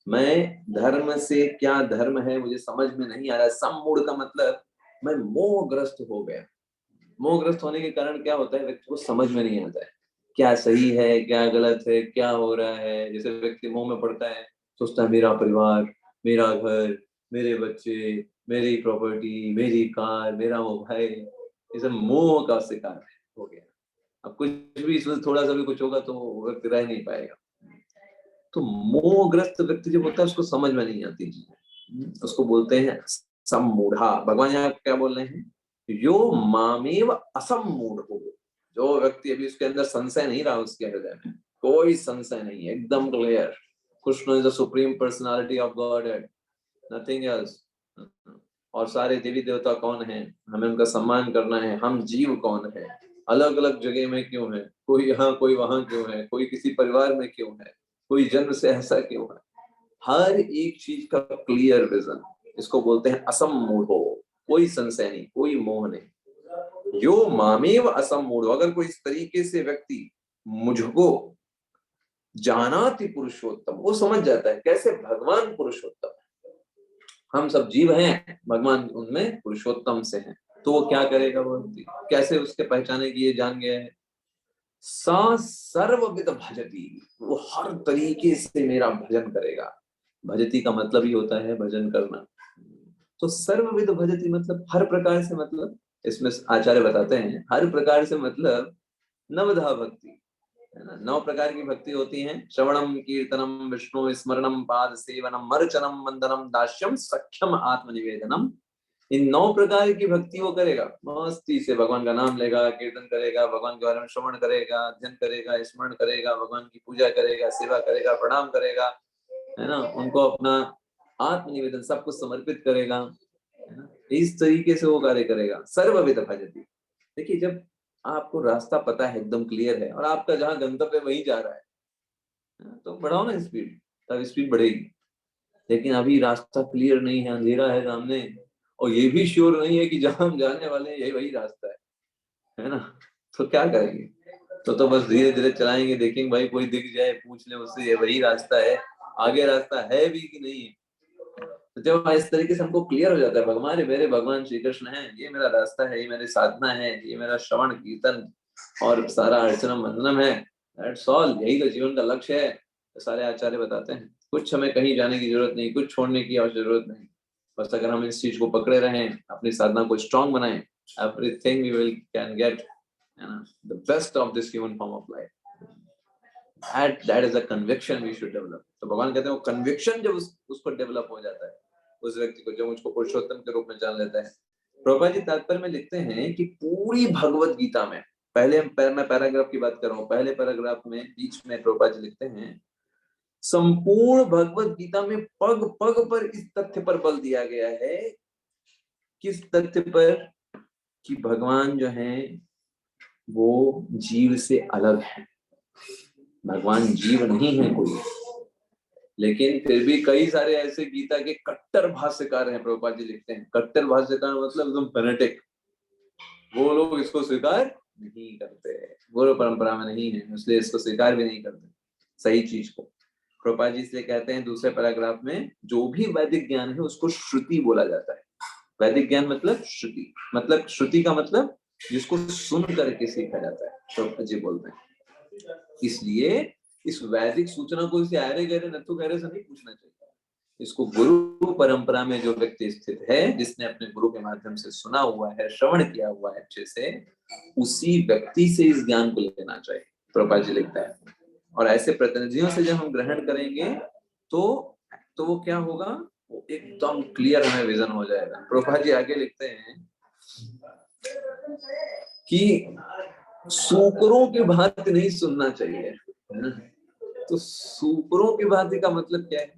मैं धर्म से क्या धर्म है मुझे समझ में नहीं आ रहा। सम्मूढ़ का मतलब मैं मोहग्रस्त हो गया। मोहग्रस्त होने के कारण क्या होता है, व्यक्ति को समझ में नहीं आता है क्या सही है क्या गलत है, क्या हो रहा है। जैसे व्यक्ति मोह में पड़ता है, सोचता है मेरा परिवार, मेरा घर, मेरे बच्चे, मेरी प्रॉपर्टी, मेरी कार, मेरा मोबाइल, ये सब मोह का शिकार हो गया। अब कुछ भी इसमें थोड़ा सा भी कुछ होगा तो व्यक्ति रह नहीं पाएगा। तो मोहग्रस्त व्यक्ति जो होता है उसको समझ में नहीं आती चीजें, उसको बोलते हैं सम्मूढ़ा। भगवान यहाँ क्या बोल रहे हैं, यो मामेव असम्मूढ़ हो, जो व्यक्ति अभी उसके अंदर संशय नहीं रहा, उसके हृदय में कोई संशय नहीं है, एकदम clear, Krishna is the supreme personality of God and nothing else. और सारे देवी देवता कौन है, हमें उनका सम्मान करना है, हम जीव कौन है, अलग अलग जगह में क्यों है, कोई यहाँ कोई वहां क्यों है, कोई किसी परिवार में क्यों है, कोई जन्म से ऐसा क्यों है, हर एक चीज का क्लियर विजन, इसको बोलते हैं असम्मूढ़ो, कोई संशय नहीं, कोई मोह नहीं। यो मामेव असम्मूढ़ो, अगर कोई इस तरीके से व्यक्ति मुझको जानाति पुरुषोत्तम, वो समझ जाता है कैसे भगवान पुरुषोत्तम, हम सब जीव हैं, भगवान उनमें पुरुषोत्तम से हैं, तो वो क्या करेगा, वो कैसे उसके पहचाने की ये जान गया है, सा सर्वविद भजती, वो हर तरीके से मेरा भजन करेगा। भजती का मतलब ही होता है भजन करना। तो सर्वविद भजती मतलब हर प्रकार से, मतलब इसमें आचार्य बताते हैं हर प्रकार से मतलब नवधा भक्ति है ना। 9 प्रकार की भक्ति होती है, श्रवणम कीर्तनम विष्णु स्मरणम पाद सेवनम अर्चनम वंदनम दास्यम सख्यम आत्मनिवेदनम। इन 9 प्रकार की भक्ति वो करेगा, मस्ती से भगवान का नाम लेगा, कीर्तन करेगा, भगवान के बारे में श्रवण करेगा, अध्ययन करेगा, स्मरण करेगा, भगवान की पूजा करेगा, सेवा करेगा, प्रणाम करेगा, है ना, उनको अपना आत्मनिवेदन सब कुछ समर्पित करेगा, है ना, इस तरीके से वो कार्य करेगा। सर्वविद भजती, देखिए जब आपको रास्ता पता है, एकदम क्लियर है, और आपका जहां गंतव्य वहीं जा रहा है, तो बढ़ाओ ना स्पीड, तब स्पीड बढ़ेगी। लेकिन अभी रास्ता क्लियर नहीं है, अंधेरा है सामने, और ये भी श्योर नहीं है कि जहां हम जाने वाले हैं यही वही रास्ता है ना, तो क्या करेंगे, तो बस धीरे धीरे चलाएंगे, देखेंगे भाई कोई दिख जाए, पूछ ले उससे ये वही रास्ता है, आगे रास्ता है भी कि नहीं है। तो जब इस तरीके से हमको क्लियर हो जाता है भगवान मेरे भगवान श्री कृष्ण है, ये मेरा रास्ता है, ये मेरी साधना है, ये मेरा श्रवण कीर्तन और सारा अर्चनम वंदनम है, दैट्स ऑल, यही तो जीवन का लक्ष्य है। तो सारे आचार्य बताते हैं कुछ हमें कहीं जाने की जरूरत नहीं, कुछ छोड़ने की जरूरत नहीं, बस अगर हम इस चीज को पकड़े रहें, अपनी साधना को स्ट्रांग बनाएं, everything we will can get the best of this human form of life. That is a conviction we should develop। तो भगवान कहते हैं वो कन्विक्शन जब उसको डेवलप हो जाता है, उस व्यक्ति को, जो मुझको पुरुषोत्तम के रूप में जान लेता है। प्रभुपाद जी तात्पर्य में लिखते हैं कि पूरी भगवत गीता में, पहले मैं पैराग्राफ की बात कर रहा हूँ, पहले पैराग्राफ में बीच में प्रभुपाद जी लिखते हैं, संपूर्ण भगवत गीता में पग पग पर इस तथ्य पर बल दिया गया है, किस तथ्य पर, कि भगवान जो है वो जीव से अलग है, भगवान जीव नहीं है कोई। लेकिन फिर भी कई सारे ऐसे गीता के कट्टर भाष्यकार हैं, प्रभुपाद जी लिखते हैं, कट्टर भाष्यकार मतलब एकदम फैनेटिक, वो लोग इसको स्वीकार नहीं करते, गुरु परंपरा में नहीं है, इसलिए इसको स्वीकार भी नहीं करते सही चीज को। प्रभुपाद जी इसलिए कहते हैं दूसरे पैराग्राफ में, जो भी वैदिक ज्ञान है उसको श्रुति बोला जाता है। वैदिक ज्ञान मतलब श्रुति, मतलब श्रुति का मतलब जिसको सुन करके सीखा जाता है, प्रभुपाद जी बोलते हैं। इसलिए इस वैदिक सूचना को इसे आरे गहरे नथु गहरे से नहीं पूछना चाहिए, इसको गुरु परंपरा में जो व्यक्ति स्थित है, जिसने अपने गुरु के माध्यम से सुना हुआ है, श्रवण किया हुआ है अच्छे से, उसी व्यक्ति से इस ज्ञान को लेना चाहिए, प्रभुपाद जी लिखता है। और ऐसे प्रतिनिधियों से जब हम ग्रहण करेंगे तो वो क्या होगा, वो एकदम क्लियर हमें विजन हो जाएगा। प्रभुपाद जी आगे लिखते हैं कि सूकरों की भांति नहीं सुनना चाहिए, है ना। तो सूकरों की भांति का मतलब क्या है,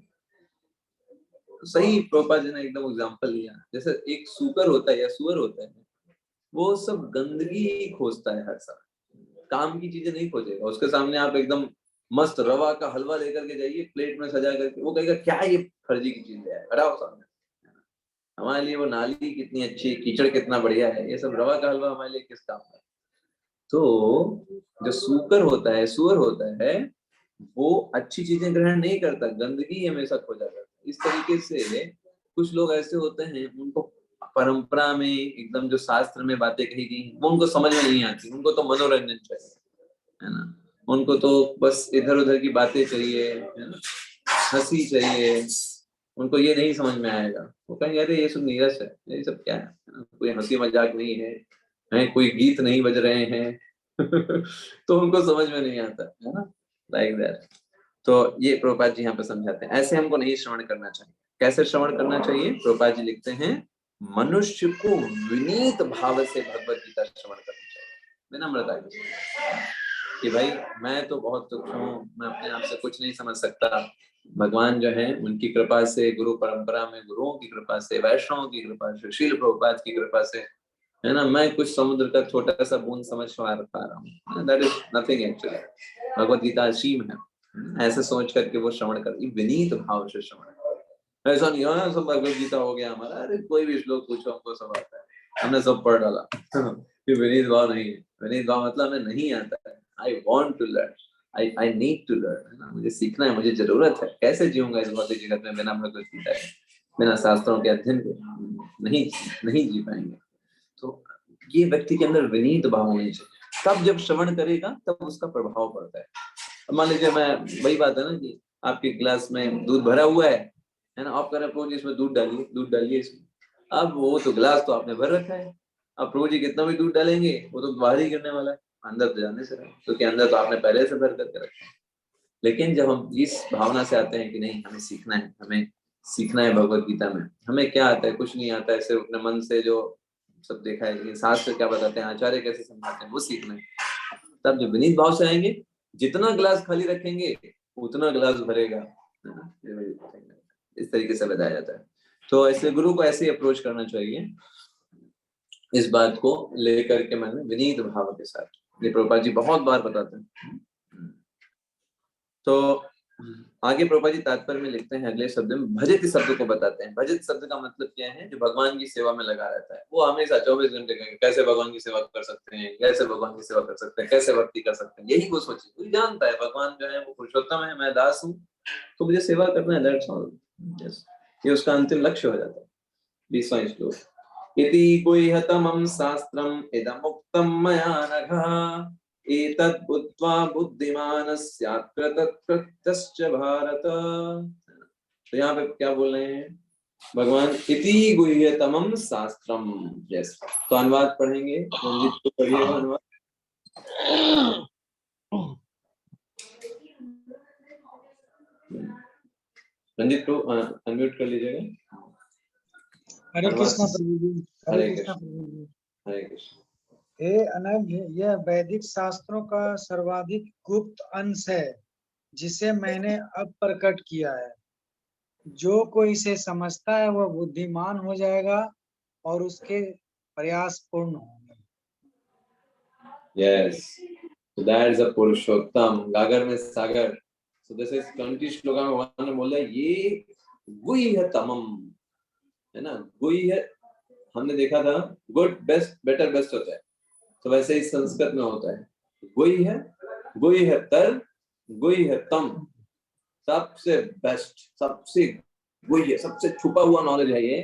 सही प्रभुपाद जी ने एकदम एग्जांपल लिया, जैसे एक सूकर होता है या सुअर होता है, वो सब गंदगी खोजता है हर समय, काम की चीजें नहीं खोजेगा। उसके सामने आप एकदम मस्त रवा का हलवा लेकर के जाइए, प्लेट में सजा करके, वो कहेगा क्या ये फर्जी की चीज है, हटाओ सामने। हमारे लिए वो नाली कितनी अच्छी, कीचड़ कितना बढ़िया है, ये सब रवा का हलवा हमारे लिए किस काम का। तो जो सूकर होता है, सुअर होता है, वो अच्छी चीजें ग्रहण नहीं करता, गंदगी हमेशा खो जाता है। इस तरीके से कुछ लोग ऐसे होते हैं, उनको परंपरा में एकदम जो शास्त्र में बातें कही गई वो उनको समझ में नहीं आती, उनको तो मनोरंजन चाहिए, है ना, उनको तो बस इधर उधर की बातें चाहिए, है ना, हंसी चाहिए, उनको ये नहीं समझ में आएगा। वो कहेंगे अरे ये सब नीरस है, ये सब क्या है ना? कोई हंसी मजाक नहीं है, कोई गीत नहीं बज रहे हैं तो उनको समझ में नहीं आता, है ना, लाइक दैट। तो ये प्रभुपाद जी यहाँ पे समझाते हैं, ऐसे हमको नहीं श्रवण करना चाहिए। कैसे श्रवण करना चाहिए? प्रभुपाद जी लिखते हैं, मनुष्य को विनीत भाव से भगवत गीता श्रवण करनी चाहिए, विनम्रता के साथ, कि भाई मैं तो बहुत तुच्छ हूँ, मैं अपने आप से कुछ नहीं समझ सकता, भगवान जो है उनकी कृपा से, गुरु परंपरा में गुरुओं की कृपा से, वैष्णवों की कृपा से, श्रील प्रभुपाद की कृपा से, है ना, मैं कुछ समुद्र का छोटा सा बूंद समझ पा रहा हूँ, that is nothing actually. Bhagavad Gita असीम है, ऐसे सोच करके वो श्रवण कर, विनीत भाव से श्रवण कर। ऐसा नहीं हो ना सब भगवत गीता हो गया हमारा, अरे कोई भी श्लोक पूछो हमको सब आता है, हमने सब पढ़ डाला ये विनीत भाव नहीं है। विनीत भाव मतलब हमें नहीं आता है, I want to learn, I need to learn, है ना, मुझे सीखना है, मुझे जरूरत है। कैसे जीऊंगा इस भौतिक जगत में बिना भगवत गीता के, बिना शास्त्रों के अध्ययन के? नहीं जी पाएंगे। तो ये व्यक्ति के अंदर विनीत भाव होनी चाहिए, तब जब श्रवण करेगा तब उसका प्रभाव पड़ता है। मान लीजिए, मैं वही बात है ना कि आपके गिलास में दूध भरा हुआ है ना, आप कह रहे हैं प्रभु जी इसमें दूध डालिए इसमें। अब वो तो गिलास तो आपने भर रखा है, अब प्रभु जी कितना भी दूध डालेंगे वो तो बाहर ही गिरने वाला है, अंदर तो जाने से रहा, क्योंकि अंदर तो आपने पहले से भर करके रखा है। लेकिन जब हम इस भावना से आते हैं कि नहीं हमें सीखना है भगवत गीता में, हमें क्या आता है? कुछ नहीं आता है, सिर्फ अपने मन से जो सब देखा है कि शास्त्र क्या बताते हैं, आचार्य कैसे समझाते हैं, वो सीखना है। तब जब विनीत भाव से आएंगे, जितना गिलास खाली रखेंगे उतना गिलास भरेगा, है ना, इस तरीके से बताया जाता है। तो ऐसे गुरु को ऐसे अप्रोच करना चाहिए, इस बात को लेकर के मैंने विनीत भाव के साथ, ये प्रभुपाद जी बहुत बार बताते हैं। तो आगे प्रभुपाद जी तात्पर्य में लिखते हैं, अगले शब्द में भजित शब्द को बताते हैं। भजित शब्द का मतलब क्या है? जो भगवान की सेवा में लगा रहता है, वो हमेशा 24 घंटे कैसे भगवान की सेवा कर सकते हैं, कैसे भगवान की सेवा कर सकते हैं, कैसे भक्ति कर सकते हैं, यही वो सोचे। वो जानता है भगवान जो है वो पुरुषोत्तम है, मैं दास हूँ, तो मुझे सेवा करना है, दैट्स ऑल। ये उसका अंतिम लक्ष्य हो जाता है। 20वां श्लोक, इति गुह्यतमं शास्त्रम् इदमुक्तं मया नघ एतद् बुद्ध्वा बुद्धिमानः स्यात् कृतकृत्यश्च भारत। तो यहाँ पे क्या बोल रहे हैं भगवान? इति गुह्यतमं शास्त्रम। यस, तो अनुवाद पढ़ेंगे, रंजित को पढ़िएगा अनुवाद। रंजित को अनम्यूट कर लीजिएगा। हरे कृष्णा प्रभु जी। हरे कृष्णा प्रभु जी। हरे कृष्णा। हे अनघ, यह वैदिक शास्त्रों का सर्वाधिक गुप्त अंश है जिसे मैंने अब प्रकट किया है। जो कोई इसे समझता है वह बुद्धिमान हो जाएगा और उसके प्रयास पूर्ण होंगे। Yes, so that is a पुरुषोत्तम, गागर में सागर। So this is 20 श्लोका में भगवान ने बोला ये गुह्यतमम, है ना। गुह्य हमने देखा था गुड, बेस्ट, बेटर, बेस्ट होता है, तो वैसे ही संस्कृत में होता है गुह्य, गुह्यतर, गुह्यतम, सबसे बेस्ट, सबसे गुह्य, सबसे छुपा हुआ नॉलेज है ये।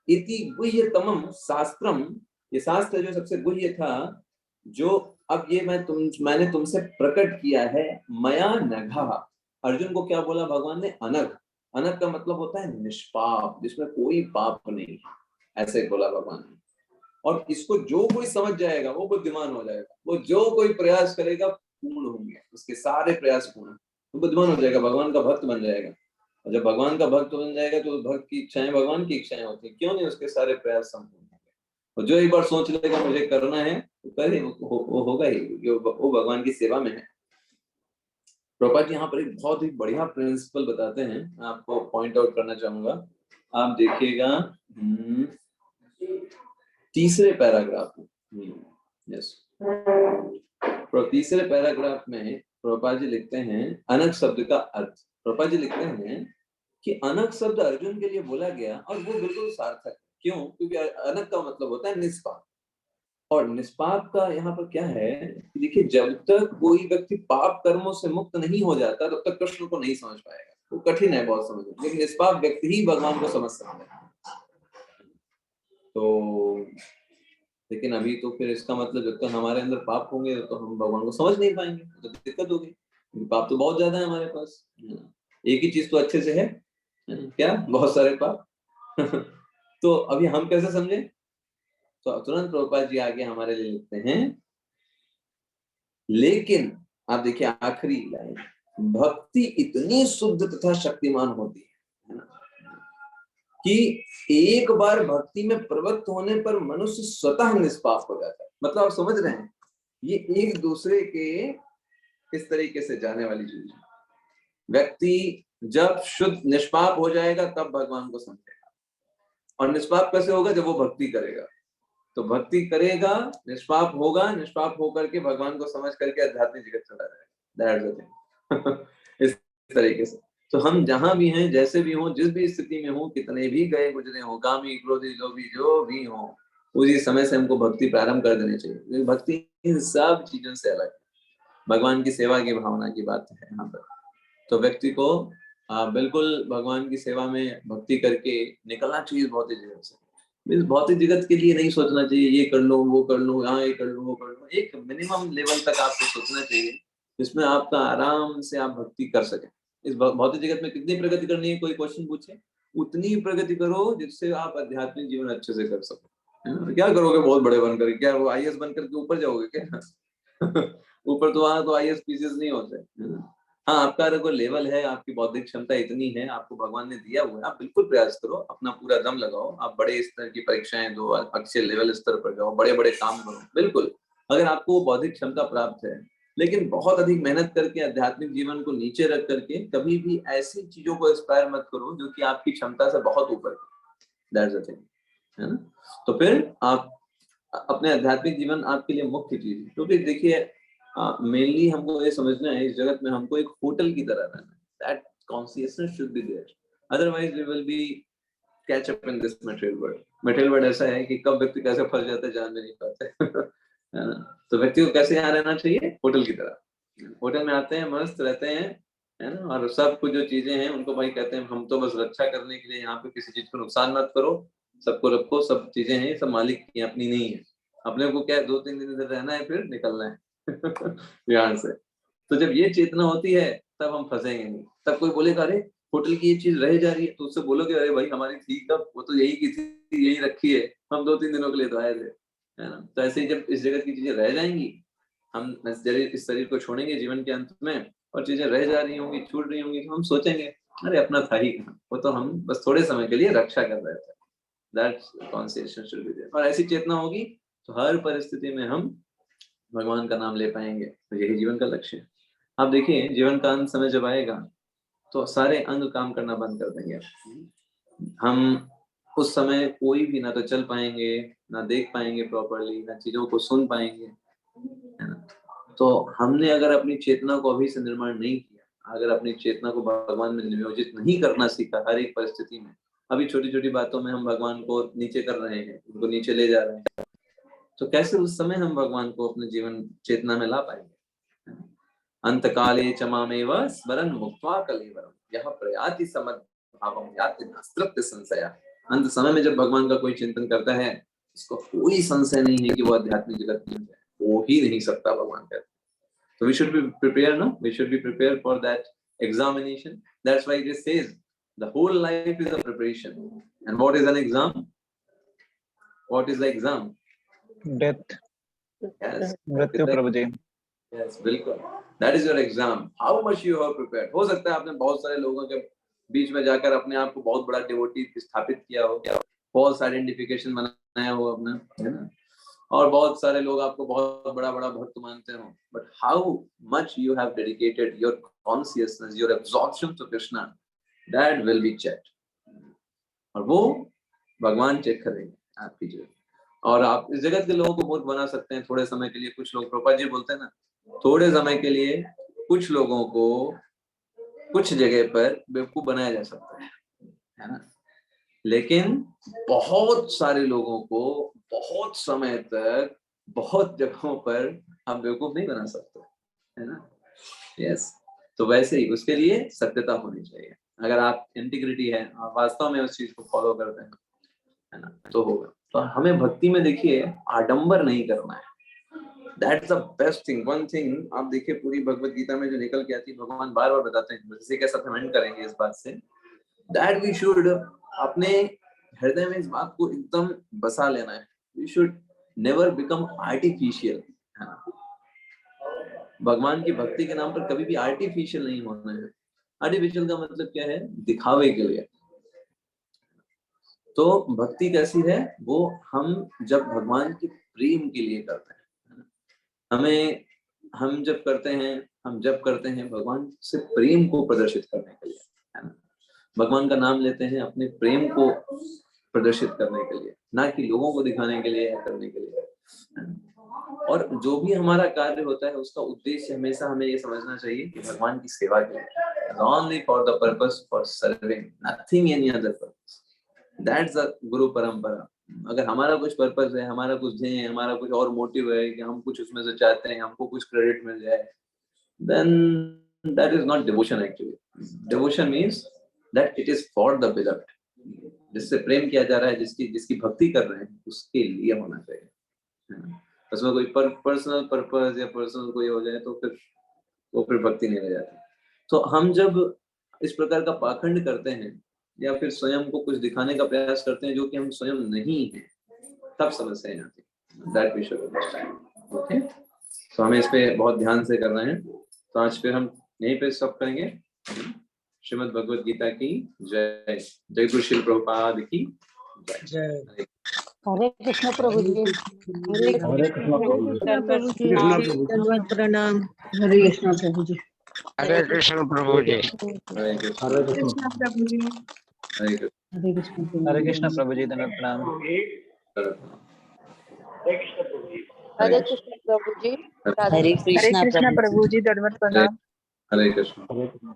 इति गुह्यतमम शास्त्रम, ये शास्त्र जो सबसे गुह्य था, जो अब ये मैंने तुमसे प्रकट किया है। मया नघा, अर्जुन को क्या बोला भगवान ने? अनघ। अनघ का मतलब होता है निष्पाप, जिसमें कोई पाप नहीं, ऐसे बोला भगवान ने। और इसको जो कोई समझ जाएगा वो बुद्धिमान हो जाएगा, वो जो कोई प्रयास करेगा पूर्ण होंगे, उसके सारे प्रयास पूर्ण, वो बुद्धिमान हो जाएगा, भगवान का भक्त बन जाएगा। और जब भगवान का भक्त बन जाएगा तो भक्त की इच्छाएं भगवान की इच्छाएं होती है, क्यों नहीं? उसके सारे प्रयास संपूर्ण होंगे। और जो एक बार सोच लेगा मुझे करना है तो करे, वो होगा ही, वो भगवान की सेवा में है। प्रभुपाद जी यहाँ पर एक बहुत ही बढ़िया प्रिंसिपल बताते हैं, आपको पॉइंट आउट करना चाहूंगा। आप देखिएगा तीसरे पैराग्राफ में, यस, तीसरे पैराग्राफ में प्रभुपाद जी लिखते हैं अनघ शब्द का अर्थ। प्रभुपाद जी लिखते हैं कि अनघ शब्द अर्जुन के लिए बोला गया और वो बिल्कुल सार्थक है। क्यों? क्योंकि अनग का मतलब होता है निष्पाप, और निष्पाप का यहाँ पर क्या है कि देखिए, जब तक कोई व्यक्ति पाप कर्मों से मुक्त नहीं हो जाता तब तक कृष्ण को नहीं समझ पाएगा। वो कठिन है बहुत समझना, लेकिन निष्पाप व्यक्ति ही भगवान को समझ सकता है। तो लेकिन अभी तो फिर इसका मतलब जब तक हमारे अंदर पाप होंगे तो हम भगवान को समझ नहीं पाएंगे, तो दिक्कत होगी। पाप तो बहुत ज्यादा है हमारे पास, एक ही चीज तो अच्छे से है क्या? बहुत सारे पाप। तो अभी हम कैसे समझे? तो तुरंत प्रभुपाद जी आगे हमारे लिए लिखते हैं, लेकिन आप देखिए आखिरी लाइन, भक्ति इतनी शुद्ध तथा शक्तिमान होती है ना, कि एक बार भक्ति में प्रवृत्त होने पर मनुष्य स्वतः निष्पाप हो जाता है। मतलब आप समझ रहे हैं, ये एक दूसरे के इस तरीके से जाने वाली चीज है। व्यक्ति जब शुद्ध निष्पाप हो जाएगा तब भगवान को समझेगा, और निष्पाप कैसे होगा? जब वो भक्ति करेगा। तो भक्ति करेगा, निष्पाप होगा, निष्पाप होकर के भगवान को समझ करके आध्यात्मिक जगत चला जाएगा। इस तरीके से तो हम जहां भी हैं, जैसे भी हो, जिस भी स्थिति में हो, कितने भी गए गुजरे हो, कामी क्रोधी जो भी हो, उसी समय से हमको भक्ति प्रारंभ कर देनी चाहिए, क्योंकि भक्ति इन सब चीजों से अलग है। भगवान की सेवा की भावना की बात है यहाँ पर। तो व्यक्ति को बिल्कुल भगवान की सेवा में भक्ति करके निकलना चाहिए भौतिक जगत से। भौतिक जगत के लिए नहीं सोचना चाहिए ये कर लो वो कर लो, हाँ ये कर लो वो कर लो। एक मिनिमम लेवल तक आपको सोचना चाहिए जिसमें आपका आराम से आप भक्ति कर सके। इस भौतिक जगत में कितनी प्रगति करनी है, कोई क्वेश्चन पूछे, उतनी प्रगति करो जिससे आप आध्यात्मिक जीवन अच्छे से कर सको। क्या करोगे बहुत बड़े बनकर? क्या वो IAS बनकर के ऊपर जाओगे क्या? ऊपर तो वहां तो IAS PCS नहीं होते। हाँ, आपका अगर कोई लेवल है, आपकी बौद्धिक क्षमता इतनी है, आपको भगवान ने दिया हुआ है, आप बिल्कुल प्रयास करो, अपना पूरा दम लगाओ, आप बड़े स्तर की परीक्षाएं दो, अच्छे लेवल स्तर पर जाओ, बड़े बड़े काम करो, बिल्कुल। अगर आपको बौद्धिक क्षमता प्राप्त है, लेकिन बहुत अधिक मेहनत करके आध्यात्मिक जीवन को नीचे रख करके कभी भी ऐसी चीजों को एस्पायर मत करो जो कि आपकी क्षमता से बहुत ऊपर है ना। तो फिर आप अपने आध्यात्मिक जीवन आपके लिए मुख्य चीज है। क्योंकि देखिए मेनली हमको ये समझना है, इस जगत में हमको एक होटल की तरह रहना है। That consciousness should be there, otherwise we will be catch up in this material world. Material world ऐसा है कि कब व्यक्ति कैसे फंस जाता है जान भी नहीं पाते। है ना। तो व्यक्ति को कैसे यहाँ रहना चाहिए? होटल की तरह। होटल में आते हैं, मस्त रहते हैं, है ना, और सब कुछ जो चीजें हैं उनको भाई कहते हैं हम तो बस रक्षा करने के लिए यहाँ पे, किसी चीज को नुकसान मत करो, सबको रखो, सब चीजें हैं, सब मालिक की, अपनी नहीं है। अपने को क्या 2-3 दिन इधर रहना है, फिर निकलना है यहाँ से। तो जब ये चेतना होती है तब हम फंसेंगे नहीं। तब कोई बोलेगा अरे होटल की ये चीज रह जा रही है, तो उससे बोलोगे अरे भाई हमारी थी कब, वो तो यही की थी, यही रखी है, हम 2-3 दिनों के लिए तो आए थे, है ना। तो ऐसे ही जब इस जगत की चीजें रह जाएंगी, हम इस शरीर को छोड़ेंगे जीवन के अंत में, और चीजें रह जा रही होंगी, छूट रही होंगी, तो हम सोचेंगे अरे अपना था ही कहाँ, वो तो हम बस थोड़े समय के लिए रक्षा कर रहे थे। That's consciousness should be there. और ऐसी चेतना होगी तो हर परिस्थिति में हम भगवान का नाम ले पाएंगे। तो यही जीवन का लक्ष्य है। आप देखिए जीवन का अंत समय जब आएगा तो सारे अंग काम करना बंद कर देंगे। हम उस समय कोई भी ना तो चल पाएंगे, ना देख पाएंगे प्रॉपर्ली, ना चीजों को सुन पाएंगे, है ना। तो हमने अगर अपनी चेतना को अभी से निर्माण नहीं किया, अगर अपनी चेतना को भगवान में नियोजित नहीं करना सीखा हर एक परिस्थिति में, अभी छोटी छोटी बातों में हम भगवान को नीचे कर रहे हैं, उनको नीचे ले जा रहे हैं, तो कैसे उस समय हम भगवान को अपने जीवन चेतना में ला पाएंगे। अंत काले च मामेव स्मरन् मुक्त्वा कलेवरम् यः प्रयाति समद्भावं याति नास्त्रत्य संशयः। अंत समय में जब भगवान का कोई चिंतन करता है, उसको कोई संशय नहीं है कि वो आध्यात्मिक जगत में है, हो ही नहीं सकता, भगवान कहते हैं। So we should be prepared, no? We should be prepared for that examination. That's why it says the whole life is a preparation. And what is an exam? What is the exam? Death. Yes. मृत्यु प्रभु जी। Yes, बिल्कुल। That is your exam. How much you have prepared. हो सकता है आपने बहुत सारे लोगों के बीच में जाकर अपने आप को बहुत बड़ा डिवोटी स्थापित किया हो, फॉल्स आइडेंटिफिकेशन बनाया हो अपना, है ना, और बहुत सारे लोग आपको बहुत बड़ा बड़ा भक्त मानते हो, but how much you have dedicated your consciousness, your absorption to Krishna, that will be checked. और वो भगवान चेक करेंगे आपकी जीवन। और आप इस जगत के लोगों को मूर्ख बना सकते हैं थोड़े समय के लिए। कुछ लोग, प्रभुपाद जी बोलते हैं ना, थोड़े समय के लिए कुछ लोगों को कुछ जगह पर बेवकूफ बनाया जा सकता है ना। लेकिन बहुत सारे लोगों को बहुत समय तक बहुत जगहों पर हम बेवकूफ नहीं बना सकते, है ना? यस, तो वैसे ही उसके लिए सत्यता होनी चाहिए। अगर आप इंटीग्रिटी है, आप वास्तव में उस चीज को फॉलो करते हैं, है ना, तो होगा। तो हमें भक्ति में देखिए आडंबर नहीं करना है। That's the best thing. One thing आप देखिए पूरी भगवत गीता में जो निकल के आती है, भगवान बार बार बताते हैं, जैसे कैसा कमेंट करेंगे इस बात से, that we should अपने हृदय में इस बात को एकदम बसा लेना है। We should never become artificial, है ना? भगवान की भक्ति के नाम पर कभी भी आर्टिफिशियल नहीं होना है। आर्टिफिशियल का मतलब क्या है? दिखावे के लिए। तो भक्ति कैसी है? वो हम जब भगवान के प्रेम के लिए करते हैं, हम जब करते हैं भगवान से प्रेम को प्रदर्शित करने के लिए, है ना? भगवान का नाम लेते हैं अपने प्रेम को प्रदर्शित करने के लिए, ना कि लोगों को दिखाने के लिए या करने के लिए, है ना? और जो भी हमारा कार्य होता है उसका उद्देश्य हमेशा हमें ये समझना चाहिए कि भगवान की सेवा के लिए, only for the purpose for serving, nothing any other purpose. That's the गुरु परंपरा। अगर हमारा कुछ पर्पस है, हमारा कुछ ध्येय है, हमारा कुछ और मोटिव है कि हम कुछ उसमें से चाहते हैं, हमको कुछ क्रेडिट मिल जाए, then that is not devotion actually. Devotion means that it is for the beloved. जिससे प्रेम किया जा रहा है, जिसकी भक्ति कर रहे हैं, उसके लिए होना चाहिए। उसमें कोई पर्सनल पर्पस या पर्सनल कोई हो जाए तो फिर भक्ति नहीं रह जाती। तो हम जब इस प्रकार का पाखंड करते हैं या फिर स्वयं को कुछ दिखाने का प्रयास करते हैं जो कि हम स्वयं नहीं हैं, तब समस्याएं आती हैं। That we should understand. Okay? तो हमें इस पे बहुत ध्यान से करना है। तो आज फिर हम यहीं पे स्टॉप करेंगे। श्रीमद् भगवद गीता की जय। जय गुरु श्रील प्रभुपाद की जय। हरे कृष्ण प्रभु जी। हरे कृष्ण प्रभु जी। प्रभु जी, कृष्ण प्रभु जी। दंडवत प्रणाम। हरे कृष्ण प्रभु जी। हरे कृष्ण प्रभु जी। हरे कृष्ण। हरे कृष्ण प्रभु जी। हरे कृष्ण। हरे कृष्ण प्रभु हरे जी। कृष्ण प्रभु जी, धन्यवाद प्रणाम। हरे कृष्ण प्रभु जी। हरे कृष्ण प्रभु जी, दंडवत प्रणाम। हरे कृष्ण। हरे कृष्ण।